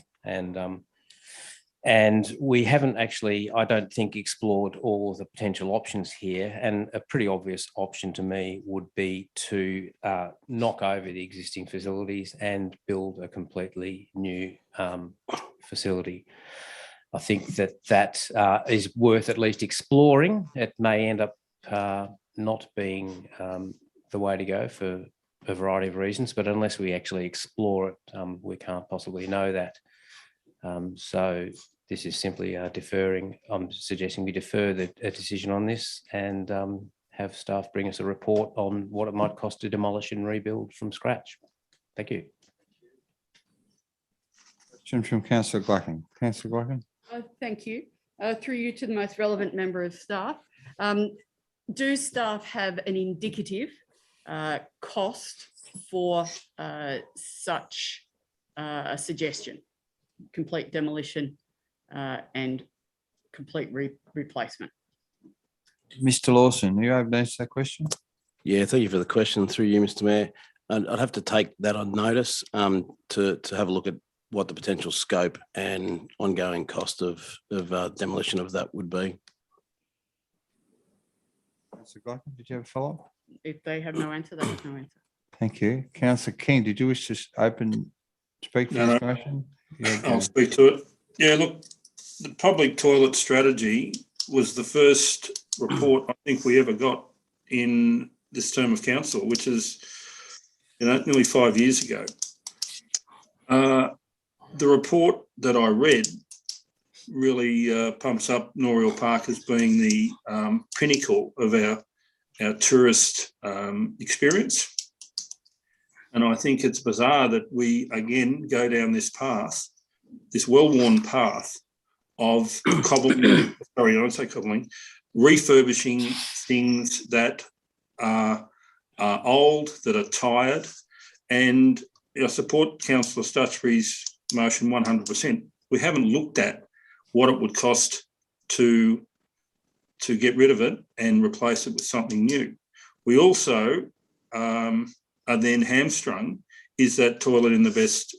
and we haven't actually, I don't think, explored all of the potential options here. And a pretty obvious option to me would be to knock over the existing facilities and build a completely new facility. I think that is worth at least exploring. It may end up not being the way to go for a variety of reasons, but unless we actually explore it, we can't possibly know that. So this is simply deferring. I'm suggesting we defer a decision on this and have staff bring us a report on what it might cost to demolish and rebuild from scratch. Thank you. Question from Councillor Gluckin. Councillor Gluckin. Thank you. Through you to the most relevant member of staff. Do staff have an indicative cost for such a suggestion? Complete demolition and complete replacement. Mr. Lawson, are you able to answer that question? Yeah, thank you for the question through you, Mr. Mayor. And I'd have to take that on notice to have a look at what the potential scope and ongoing cost of demolition of that would be. Councillor Gluckin, did you have a follow-up? If they have no answer, they have no answer. Thank you. Councillor King, did you wish to speak to this motion? I'll speak to it. Yeah, look, the public toilet strategy was the first report I think we ever got in this term of council, which is, nearly 5 years ago. The report that I read really pumps up Noriel Park as being the pinnacle of our tourist experience. And I think it's bizarre that we, again, go down this path, this well-worn path of refurbishing things that are old, that are tired. And I support Councillor Stutchbury's motion 100%. We haven't looked at what it would cost to get rid of it and replace it with something new. We also are then hamstrung. Is that toilet in the best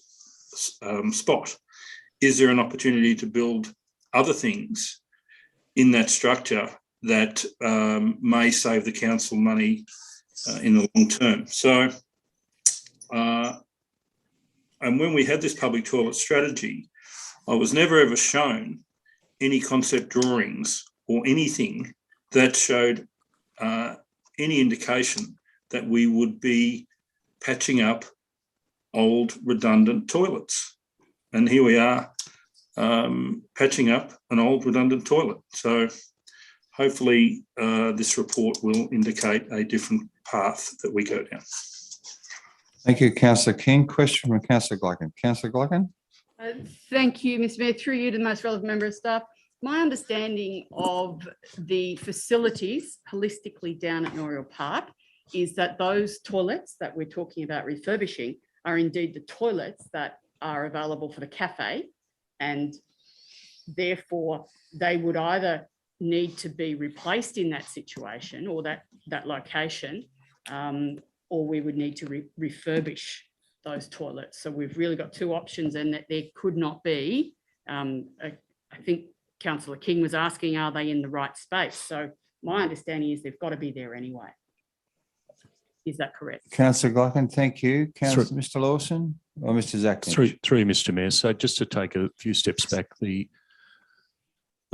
spot? Is there an opportunity to build other things in that structure that may save the council money in the long term? So, and when we had this public toilet strategy, I was never ever shown any concept drawings or anything that showed any indication that we would be patching up old redundant toilets. And here we are patching up an old redundant toilet. So hopefully this report will indicate a different path that we go down. Thank you, Councillor King. Question from Councillor Gluckin. Councillor Gluckin. Thank you, Mr. Mayor. Through you to the most relevant member of staff. My understanding of the facilities holistically down at Noriel Park is that those toilets that we're talking about refurbishing are indeed the toilets that are available for the cafe And therefore, they would either need to be replaced in that situation or that location, or we would need to refurbish those toilets. So we've really got two options, and that there could not be, I think Councillor King was asking, are they in the right space? So my understanding is they've got to be there anyway. Is that correct? Councillor Gluckin, thank you. Councillor, Mr. Lawson or Mr. Zaknich? Through Mr. Mayor. So just to take a few steps back, the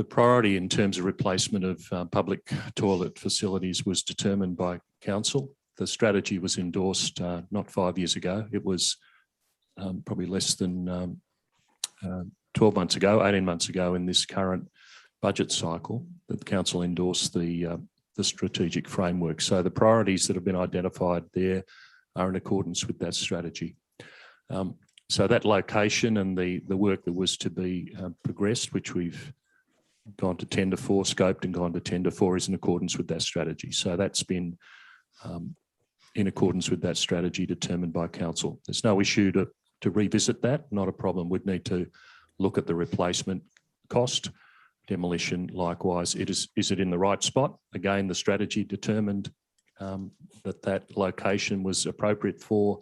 priority in terms of replacement of public toilet facilities was determined by council. The strategy was endorsed not 5 years ago. It was probably less than 12 months ago, 18 months ago in this current budget cycle that the council endorsed the strategic framework. So the priorities that have been identified there are in accordance with that strategy. So that location and the work that was to be progressed, which we've gone to tender for, scoped and gone to tender for, is in accordance with that strategy. So that's been in accordance with that strategy determined by council. There's no issue to revisit that, not a problem. We'd need to look at the replacement cost. Demolition, likewise. Is it in the right spot? Again, the strategy determined that location was appropriate for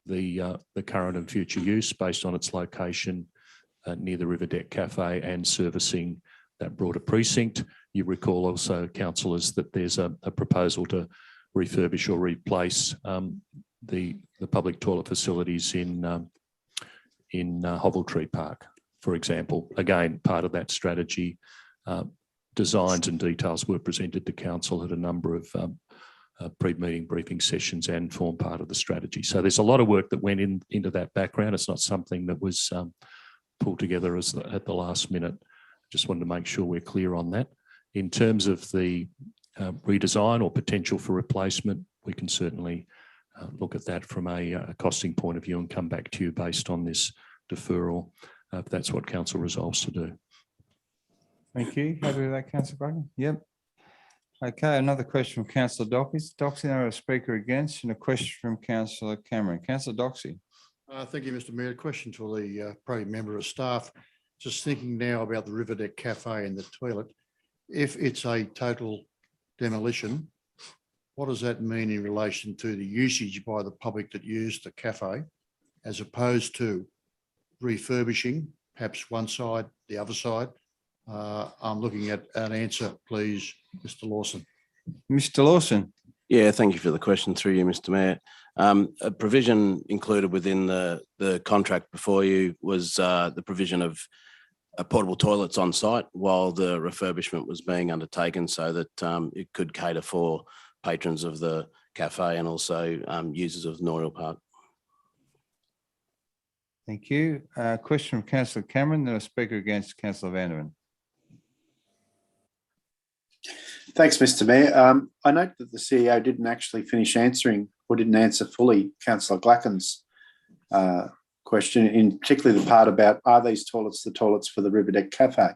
the current and future use based on its location near the River Deck Cafe and servicing that broader precinct. You recall also, councillors, that there's a proposal to refurbish or replace the public toilet facilities in Hoveltree Park, for example. Again, part of that strategy, designs and details were presented to council at a number of pre-meeting briefing sessions and form part of the strategy. So there's a lot of work that went into that background. It's not something that was pulled together at the last minute. Just wanted to make sure we're clear on that. In terms of the redesign or potential for replacement, we can certainly look at that from a costing point of view and come back to you based on this deferral, if that's what council resolves to do. Thank you. Happy with that, Councillor Gluckin? Yep. Okay, another question from Councillor Doxey. Doxey, now a speaker against, and a question from Councillor Cameron. Councillor Doxey. Thank you, Mr. Mayor. Question to the probably member of staff. Just thinking now about the River Deck Cafe and the toilet. If it's a total demolition, what does that mean in relation to the usage by the public that used the cafe, as opposed to refurbishing, perhaps one side, the other side? I'm looking at an answer, please, Mr. Lawson. Mr. Lawson. Yeah, thank you for the question through you, Mr. Mayor. A provision included within the contract before you was the provision of portable toilets on site while the refurbishment was being undertaken, so that it could cater for patrons of the cafe and also users of Noriel Park. Thank you. Question from Councillor Cameron, then a speaker against, Councillor Vanderman. Thanks, Mr. Mayor. I note that the CEO didn't actually finish answering, or didn't answer fully, Councillor Gluckin's question, in particularly the part about, are these toilets the toilets for the River Deck Cafe?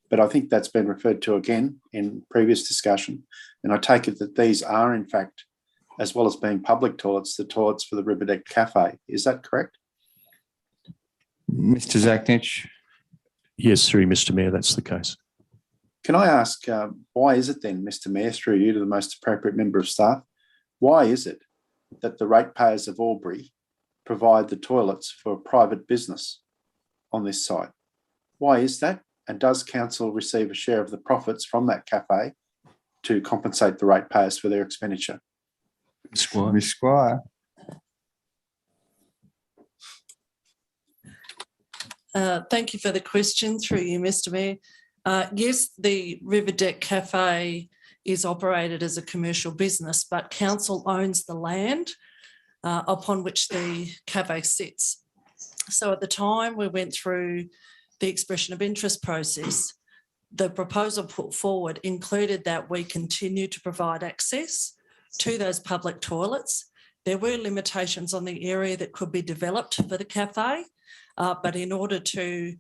But I think that's been referred to again in previous discussion. And I take it that these are, in fact, as well as being public toilets, the toilets for the River Deck Cafe. Is that correct? Mr. Zaknich. Yes, through Mr. Mayor, that's the case. Can I ask, why is it then, Mr. Mayor, through you to the most appropriate member of staff, why is it that the ratepayers of Albury provide the toilets for a private business on this site? Why is that? And does council receive a share of the profits from that cafe to compensate the ratepayers for their expenditure? Ms. Squire. Thank you for the question through you, Mr. Mayor. Yes, the River Deck Cafe is operated as a commercial business, but council owns the land upon which the cafe sits. So at the time we went through the expression of interest process, the proposal put forward included that we continue to provide access to those public toilets. There were limitations on the area that could be developed for the cafe, but in order to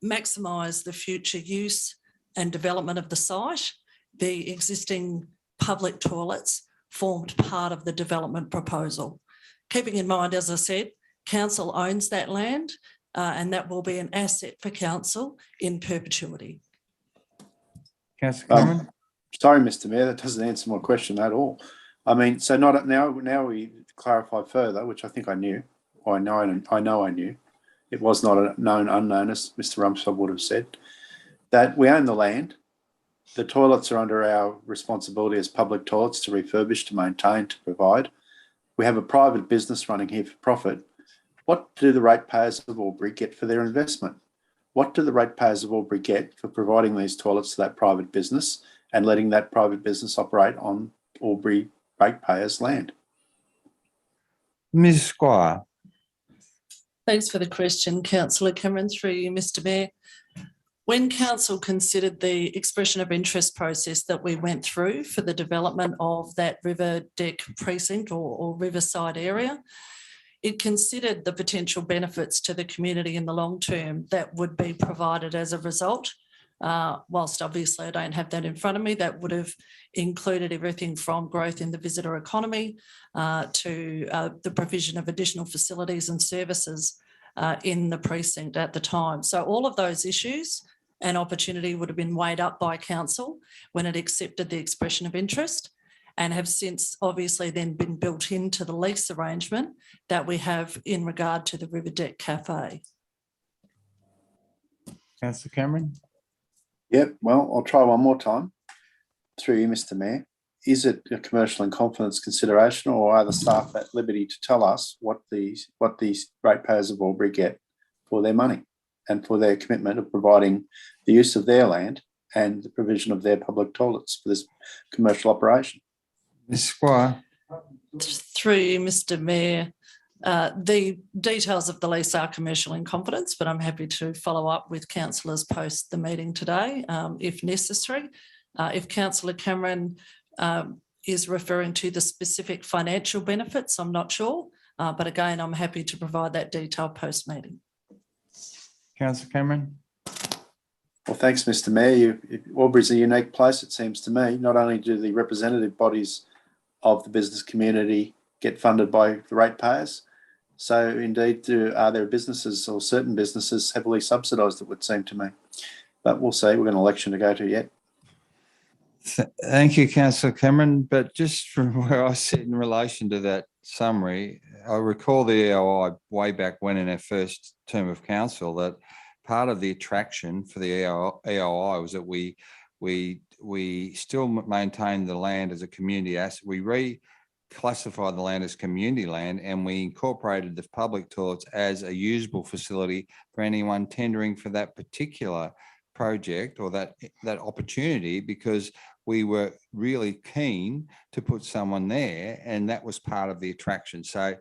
maximise the future use and development of the site, the existing public toilets formed part of the development proposal. Keeping in mind, as I said, council owns that land. and that will be an asset for council in perpetuity. Councillor Cameron? Sorry, Mr. Mayor, that doesn't answer my question at all. I mean, so not now we clarify further, which I think I knew, or I know I knew. It was not a known unknown, as Mr. Rumsfeld would have said, that we own the land. The toilets are under our responsibility as public toilets to refurbish, to maintain, to provide. We have a private business running here for profit. What do the ratepayers of Albury get for their investment? What do the ratepayers of Albury get for providing these toilets to that private business and letting that private business operate on Albury ratepayers' land? Ms Squire? Thanks for the question, Councillor Cameron, through you, Mr. Mayor. When council considered the expression of interest process that we went through for the development of that River Deck precinct or riverside area, it considered the potential benefits to the community in the long term that would be provided as a result. Whilst obviously I don't have that in front of me, that would have included everything from growth in the visitor economy to the provision of additional facilities and services in the precinct at the time. So all of those issues and opportunity would have been weighed up by council when it accepted the expression of interest, and have since obviously then been built into the lease arrangement that we have in regard to the River Deck Cafe. Councillor Cameron? Yep, well, I'll try one more time. Through you, Mr. Mayor. Is it a commercial and confidence consideration, or are the staff at liberty to tell us what these ratepayers of Albury get for their money and for their commitment of providing the use of their land and the provision of their public toilets for this commercial operation? Ms Squire? Through you, Mr. Mayor, the details of the lease are commercial in confidence, but I'm happy to follow up with councillors post the meeting today if necessary. If Councillor Cameron is referring to the specific financial benefits, I'm not sure, but again, I'm happy to provide that detail post meeting. Councillor Cameron? Well, thanks, Mr. Mayor. Albury's a unique place, it seems to me. Not only do the representative bodies of the business community get funded by the ratepayers, so indeed are there businesses or certain businesses heavily subsidised, it would seem to me. But we'll see, we've got an election to go to yet. Thank you, Councillor Cameron. But just from where I sit in relation to that summary, I recall the EOI way back when in our first term of council that part of the attraction for the EOI was that we still maintain the land as a community asset. We reclassified the land as community land, and we incorporated the public toilets as a usable facility for anyone tendering for that particular project or that opportunity, because we were really keen to put someone there, and that was part of the attraction. So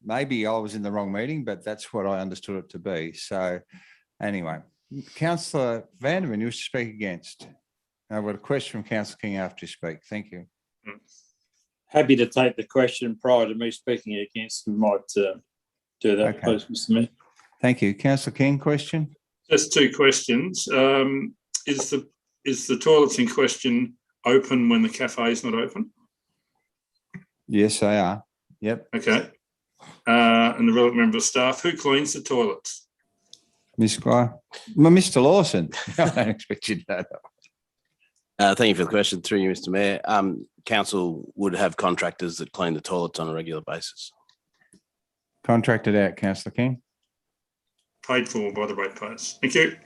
maybe I was in the wrong meeting, but that's what I understood it to be. So anyway, Councillor Vanderman, you wish to speak against? I've got a question from Councillor King after you speak. Thank you. Happy to take the question prior to me speaking against. We might do that, Okay. please, Mr. Mayor. Thank you. Councillor King, question? Just two questions. Is the toilets in question open when the cafe is not open? Yes, they are. Yep. Okay. And the relevant member of staff, who cleans the toilets? Ms. Squire? Well, Mr. Lawson. I don't expect you to know that. Thank you for the question. Through you, Mr. Mayor. Council would have contractors that clean the toilets on a regular basis. Contracted out, Councillor King. Paid for by the ratepayers. Thank you.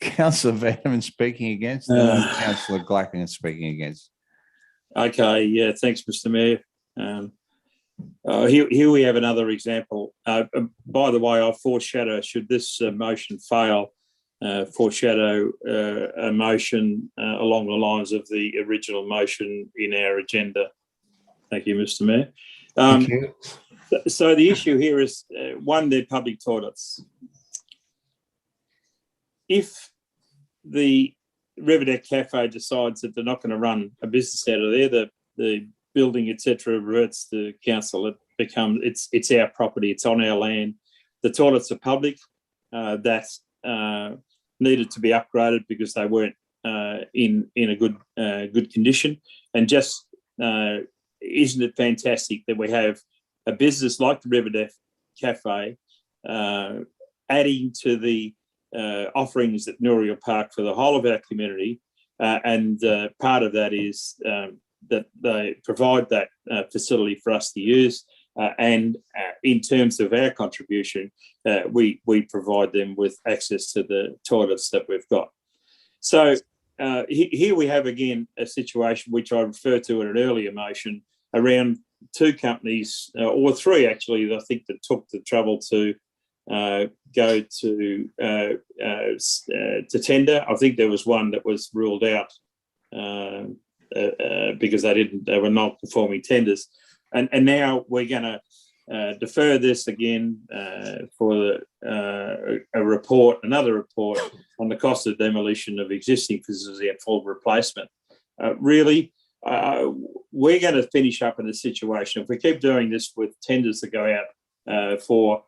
Councillor Vanderman speaking against, and Councillor Glacken speaking against. Okay, yeah, thanks, Mr. Mayor. Here we have another example. By the way, I'll foreshadow, should this motion fail, foreshadow a motion along the lines of the original motion in our agenda. Thank you, Mr. Mayor. Thank you. So the issue here is, one, they're public toilets. If the River Deck Cafe decides that they're not going to run a business out of there, the building, etc., reverts to council, it becomes it's our property, it's on our land. The toilets are public. That needed to be upgraded because they weren't in a good condition. And just isn't it fantastic that we have a business like the River Deck Cafe, adding to the offerings at Nouriel Park for the whole of our community. And part of that is that they provide that facility for us to use. And in terms of our contribution, we provide them with access to the toilets that we've got. So here we have again a situation which I referred to in an earlier motion around two companies, or three actually, I think, that took the trouble to go to tender. I think there was one that was ruled out because they were not performing tenders. And now we're going to defer this again for another report on the cost of demolition of existing facility and full replacement. Really, we're going to finish up in a situation, if we keep doing this with tenders that go out for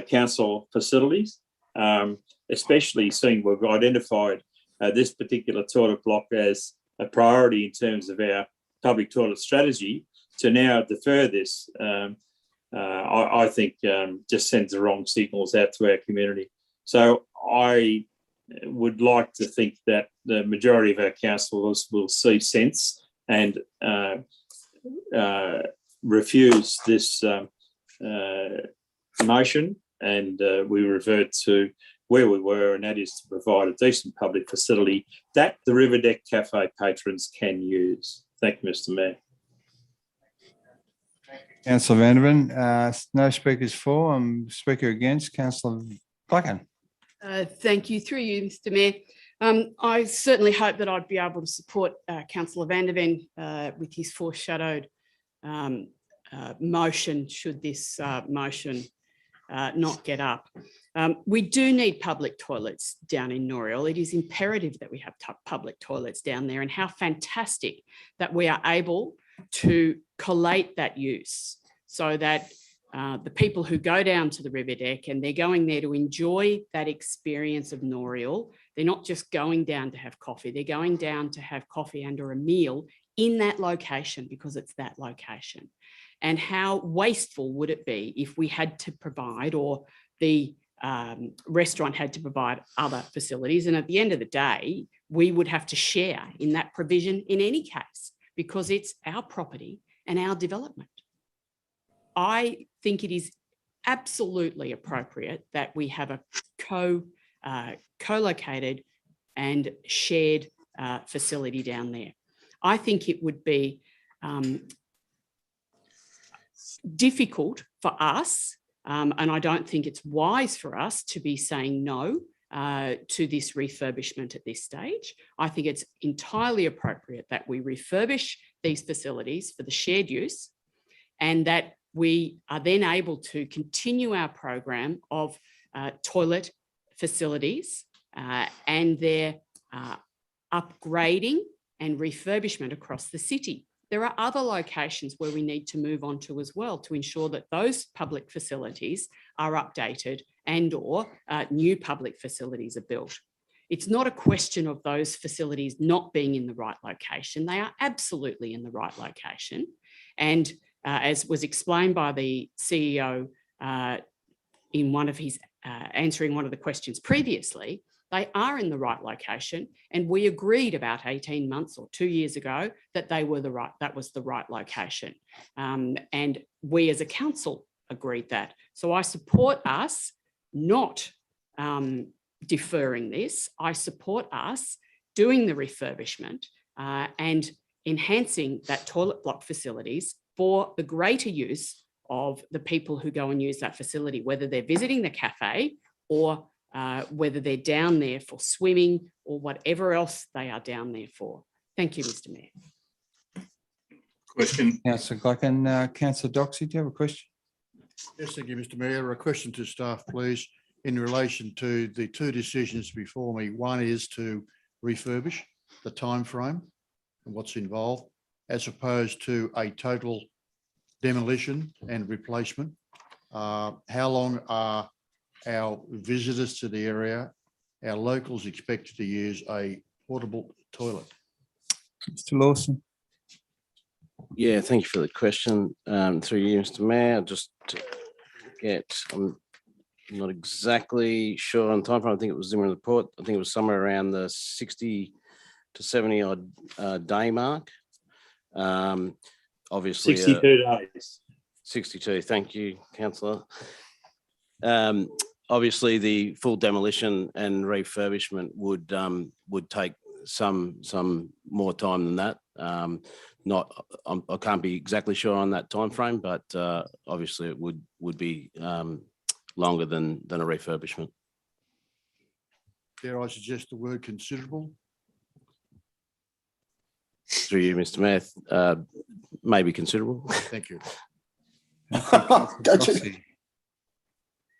council facilities, especially seeing we've identified this particular toilet block as a priority in terms of our public toilet strategy, to now defer this, I think just sends the wrong signals out to our community. So I would like to think that the majority of our councillors will see sense and refuse this motion, and we revert to where we were, and that is to provide a decent public facility that the Riverdeck Cafe patrons can use. Thank you, Mr. Mayor. Councillor Vandervan, no speakers for. Speaker against, Councillor Clacken. Thank you. Through you, Mr. Mayor. I certainly hope that I'd be able to support Councillor Vandervan with his foreshadowed motion, should this motion not get up. We do need public toilets down in Nouriel. It is imperative that we have public toilets down there, and how fantastic that we are able to collate that use so that the people who go down to the Riverdeck and they're going there to enjoy that experience of Nouriel, they're not just going down to have coffee, they're going down to have coffee and or a meal in that location, because it's that location. And how wasteful would it be if we had to provide, or the restaurant had to provide, other facilities, and at the end of the day, we would have to share in that provision in any case, because it's our property and our development. I think it is absolutely appropriate that we have a co-located and shared facility down there. I think it would be difficult for us, and I don't think it's wise for us to be saying no to this refurbishment at this stage. I think it's entirely appropriate that we refurbish these facilities for the shared use, and that we are then able to continue our program of toilet facilities and their upgrading and refurbishment across the city. There are other locations where we need to move on to as well, to ensure that those public facilities are updated and or new public facilities are built. It's not a question of those facilities not being in the right location. They are absolutely in the right location. And as was explained by the CEO in one of his answering one of the questions previously, they are in the right location, and we agreed about 18 months or 2 years ago that that was the right location. And we as a council agreed that. So I support us not deferring this. I support us doing the refurbishment and enhancing that toilet block facilities for the greater use of the people who go and use that facility, whether they're visiting the cafe or whether they're down there for swimming or whatever else they are down there for. Thank you, Mr. Mayor. Question. Councillor Clacken. Councillor Doxey, do you have a question? Yes, thank you, Mr. Mayor. A question to staff, please, in relation to the two decisions before me. One is to refurbish, the time frame and what's involved, as opposed to a total demolition and replacement. How long are our visitors to the area, our locals, expected to use a portable toilet? Mr. Lawson. Yeah, thank you for the question. Through you, Mr. Mayor, just get, I'm not exactly sure on time frame. I think it was in the report. I think it was somewhere around the 60 to 70 odd day mark. Obviously. 62 days. 62. Thank you, councillor. Obviously, the full demolition and refurbishment would take some more time than that. I can't be exactly sure on that time frame, but obviously it would be longer than a refurbishment. Dare I suggest the word considerable? Through you, Mr. Mayor, maybe considerable. Thank you. Gotcha.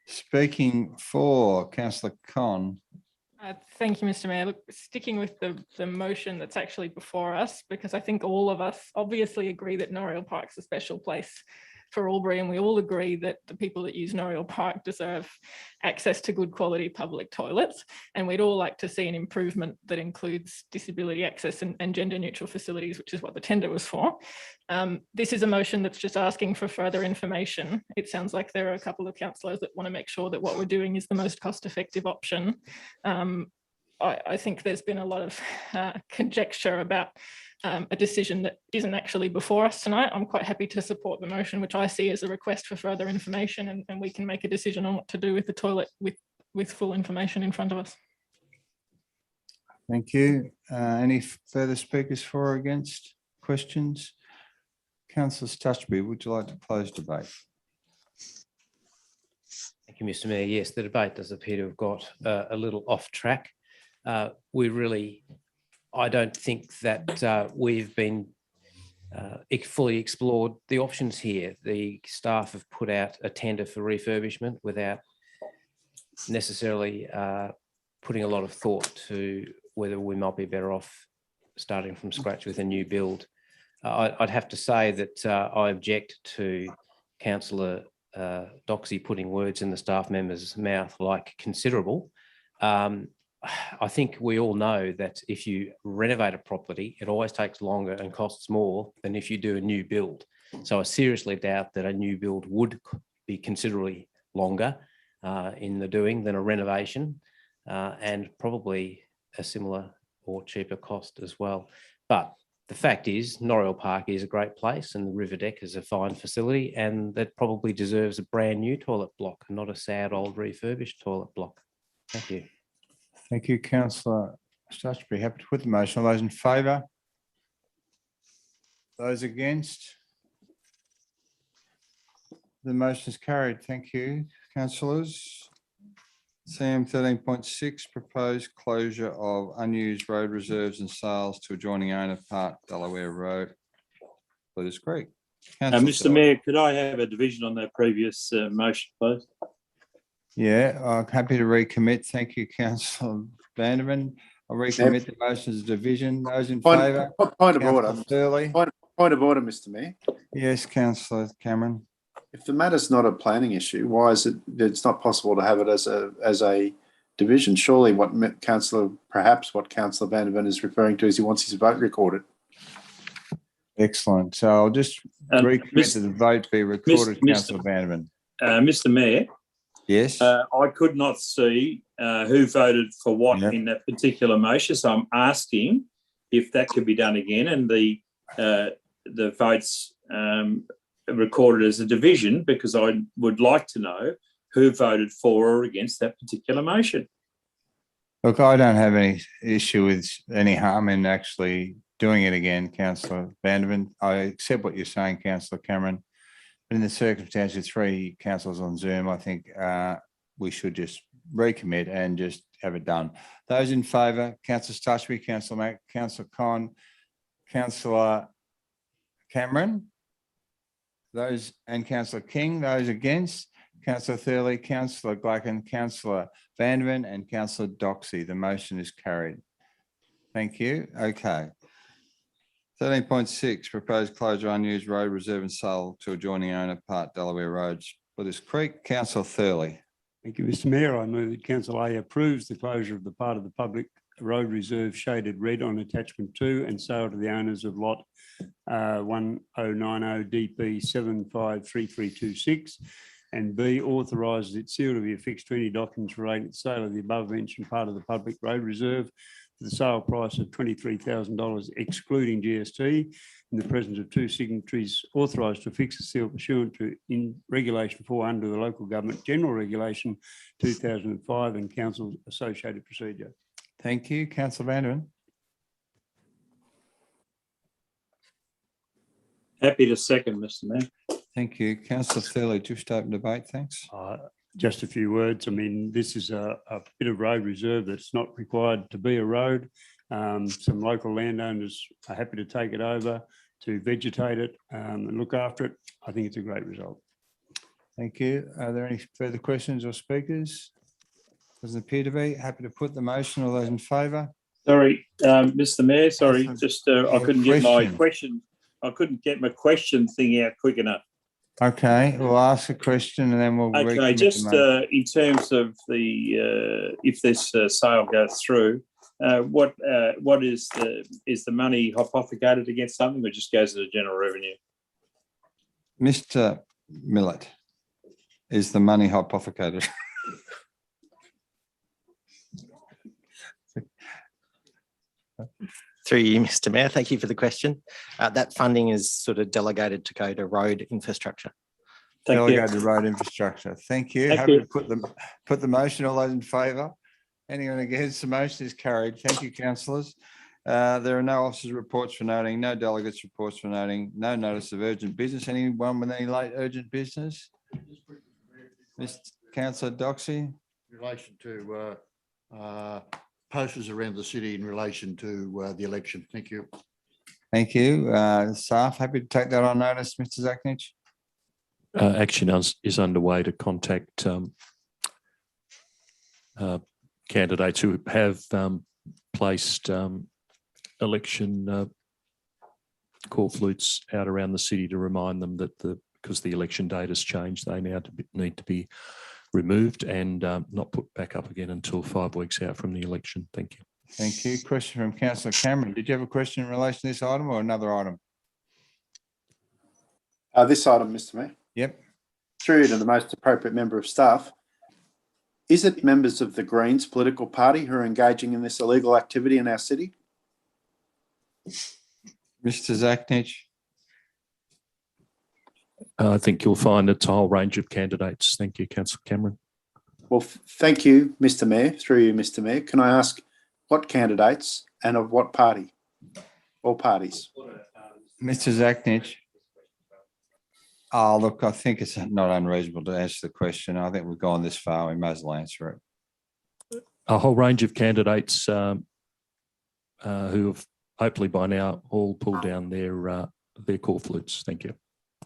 Speaking for councillor Con. Thank you, Mr. Mayor. Look, sticking with the motion that's actually before us, because I think all of us obviously agree that Noriel Park's a special place for Albury, and we all agree that the people that use Noriel Park deserve access to good quality public toilets. And we'd all like to see an improvement that includes disability access and gender neutral facilities, which is what the tender was for. This is a motion that's just asking for further information. It sounds like there are a couple of councillors that want to make sure that what we're doing is the most cost-effective option. I think there's been a lot of conjecture about a decision that isn't actually before us tonight. I'm quite happy to support the motion, which I see as a request for further information, and we can make a decision on what to do with the toilet with full information in front of us. Thank you. Any further speakers for or against? Questions? Councillor Stutchby, would you like to close debate? Thank you, Mr. Mayor. Yes, the debate does appear to have got a little off track. I don't think that we've been fully explored the options here. The staff have put out a tender for refurbishment without necessarily putting a lot of thought to whether we might be better off starting from scratch with a new build. I'd have to say that I object to Councillor Doxey putting words in the staff member's mouth like considerable. I think we all know that if you renovate a property, it always takes longer and costs more than if you do a new build. So I seriously doubt that a new build would be considerably longer in the doing than a renovation, and probably a similar or cheaper cost as well. But the fact is, Noriel Park is a great place and the River Deck is a fine facility, and that probably deserves a brand new toilet block, not a sad old refurbished toilet block. Thank you. Thank you, councillor Stutchby. Happy to put the motion. All those in favour? Those against? The motion is carried. Thank you, councillors. CM 13.6, proposed closure of unused road reserves and sales to adjoining owner Part Delaware Road, Leaders Creek. Mr. Mayor, could I have a division on that previous motion, please? Yeah, I'm happy to recommit. Thank you, councillor Vanderman. I'll recommit the motion as division. Those in favour? Point of order. Thurley. Point of order, Mr. Mayor. Yes, councillor Cameron. If the matter's not a planning issue, why is it that it's not possible to have it as a division? Surely perhaps what Councillor Vandervan is referring to is he wants his vote recorded. Excellent. So I'll just recommit that the vote be recorded, Councillor Vandervan. Mr. Mayor. Yes. I could not see who voted for what in that particular motion, so I'm asking if that could be done again and the votes recorded as a division, because I would like to know who voted for or against that particular motion. Look, I don't have any issue with any harm in actually doing it again, Councillor Vandervan. I accept what you're saying, Councillor Cameron. But in the circumstance of 3 councillors on Zoom, I think we should just recommit and just have it done. Those in favour, Councillor Stutchby, Councillor Mack, Councillor Con, Councillor Cameron, those and Councillor King, those against, Councillor Thurley, Councillor Glacken, Councillor Vandervan and Councillor Doxey. The motion is carried. Thank you. Okay. 13.6, proposed closure unused road reserve and sale to adjoining owner Part Delaware Road, Leaders Creek. Councillor Thurley. Thank you, Mr. Mayor. I move that Council A approves the closure of the part of the public road reserve shaded red on attachment 2 and sale to the owners of lot 1090 DP 753326 and B, authorises its seal to be affixed to any documents relating to the sale of the above mentioned part of the public road reserve for the sale price of $23,000 excluding GST in the presence of two signatories, authorised to affix the seal pursuant to in Regulation 4 under the Local Government General Regulation 2005 and Council's associated procedure. Thank you. Councillor Vanderman. Happy to second, Mr. Mayor. Thank you. Councillor Thurley, just open debate. Thanks. Just a few words. I mean, this is a bit of road reserve that's not required to be a road. Some local landowners are happy to take it over to vegetate it and look after it. I think it's a great result. Thank you. Are there any further questions or speakers? Doesn't appear to be. Happy to put the motion. All those in favour? Sorry, Mr. Mayor, sorry, just I couldn't get my Question. question. I couldn't get my question thing out quick enough. Okay, we'll ask a question and then we'll. Okay, recommit the just motion. in terms of the if this sale goes through, what is the money hypothecated against something, or just goes to the general revenue? Mr. Millett, is the money hypothecated? Through you, Mr. Mayor, thank you for the question. That funding is sort of delegated to go to road infrastructure. Thank you. Delegated road infrastructure. Thank you. Thank Happy you. to put the motion. All those in favour? Anyone against the motion is carried. Thank you, councillors. There are no officers' reports for noting, no delegates' reports for noting, no notice of urgent business. Anyone with any late urgent business? Mr. Councillor Doxey. In relation to posters around the city in relation to the election. Thank you. Thank you. Staff, happy to take that on notice, Mr. Zaknich. Action is underway to contact candidates who have placed election corflutes out around the city to remind them that because the election date has changed, they now need to be removed and not put back up again until 5 weeks out from the election. Thank you. Thank you. Question from Councillor Cameron. Did you have a question in relation to this item or another item? This item, Mr. Mayor. Yep. Through you to the most appropriate member of staff. Is it members of the Greens political party who are engaging in this illegal activity in our city? Mr. Zaknich. I think you'll find it's a whole range of candidates. Thank you, Councillor Cameron. Well, thank you, Mr. Mayor. Through you, Mr. Mayor. Can I ask what candidates and of what party? All parties. Mr. Zaknich. Oh, look, I think it's not unreasonable to answer the question. I think we've gone this far. We may as well answer it. A whole range of candidates who have hopefully by now all pulled down their corflutes. Thank you.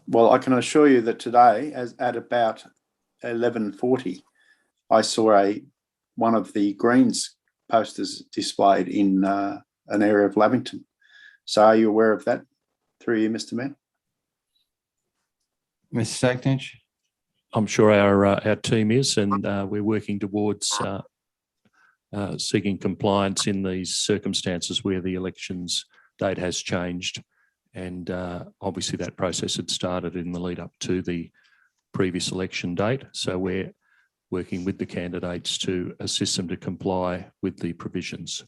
Well, I can assure you that today, as at about 11:40, I saw one of the Greens posters displayed in an area of Lavington. So are you aware of that? Through you, Mr. Mayor. Mr. Zaknich. I'm sure our team is, and we're working towards seeking compliance in these circumstances where the elections date has changed. And obviously that process had started in the lead up to the previous election date. So we're working with the candidates to assist them to comply with the provisions.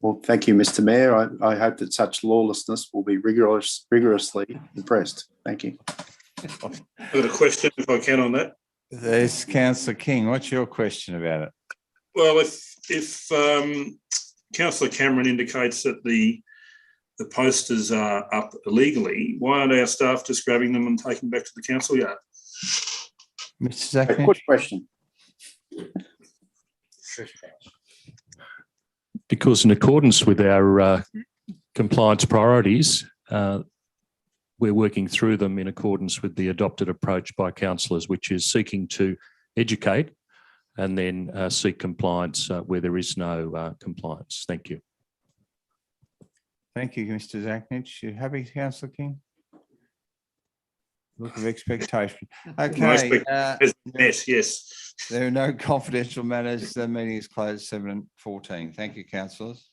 Well, thank you, Mr. Mayor. I hope that such lawlessness will be rigorously repressed. Thank you. I've got a question, if I can, on that. There's Councillor King. What's your question about it? Well, if Councillor Cameron indicates that the posters are up illegally, why aren't our staff just grabbing them and taking them back to the council yard? Mr. Zaknich. Good question. Because in accordance with our compliance priorities, we're working through them in accordance with the adopted approach by councillors, which is seeking to educate and then seek compliance where there is no compliance. Thank you. Thank you, Mr. Zaknich. You happy, Councillor King? Look of expectation. Okay. Yes. There are no confidential matters. The meeting is closed 7:14. Thank you, councillors.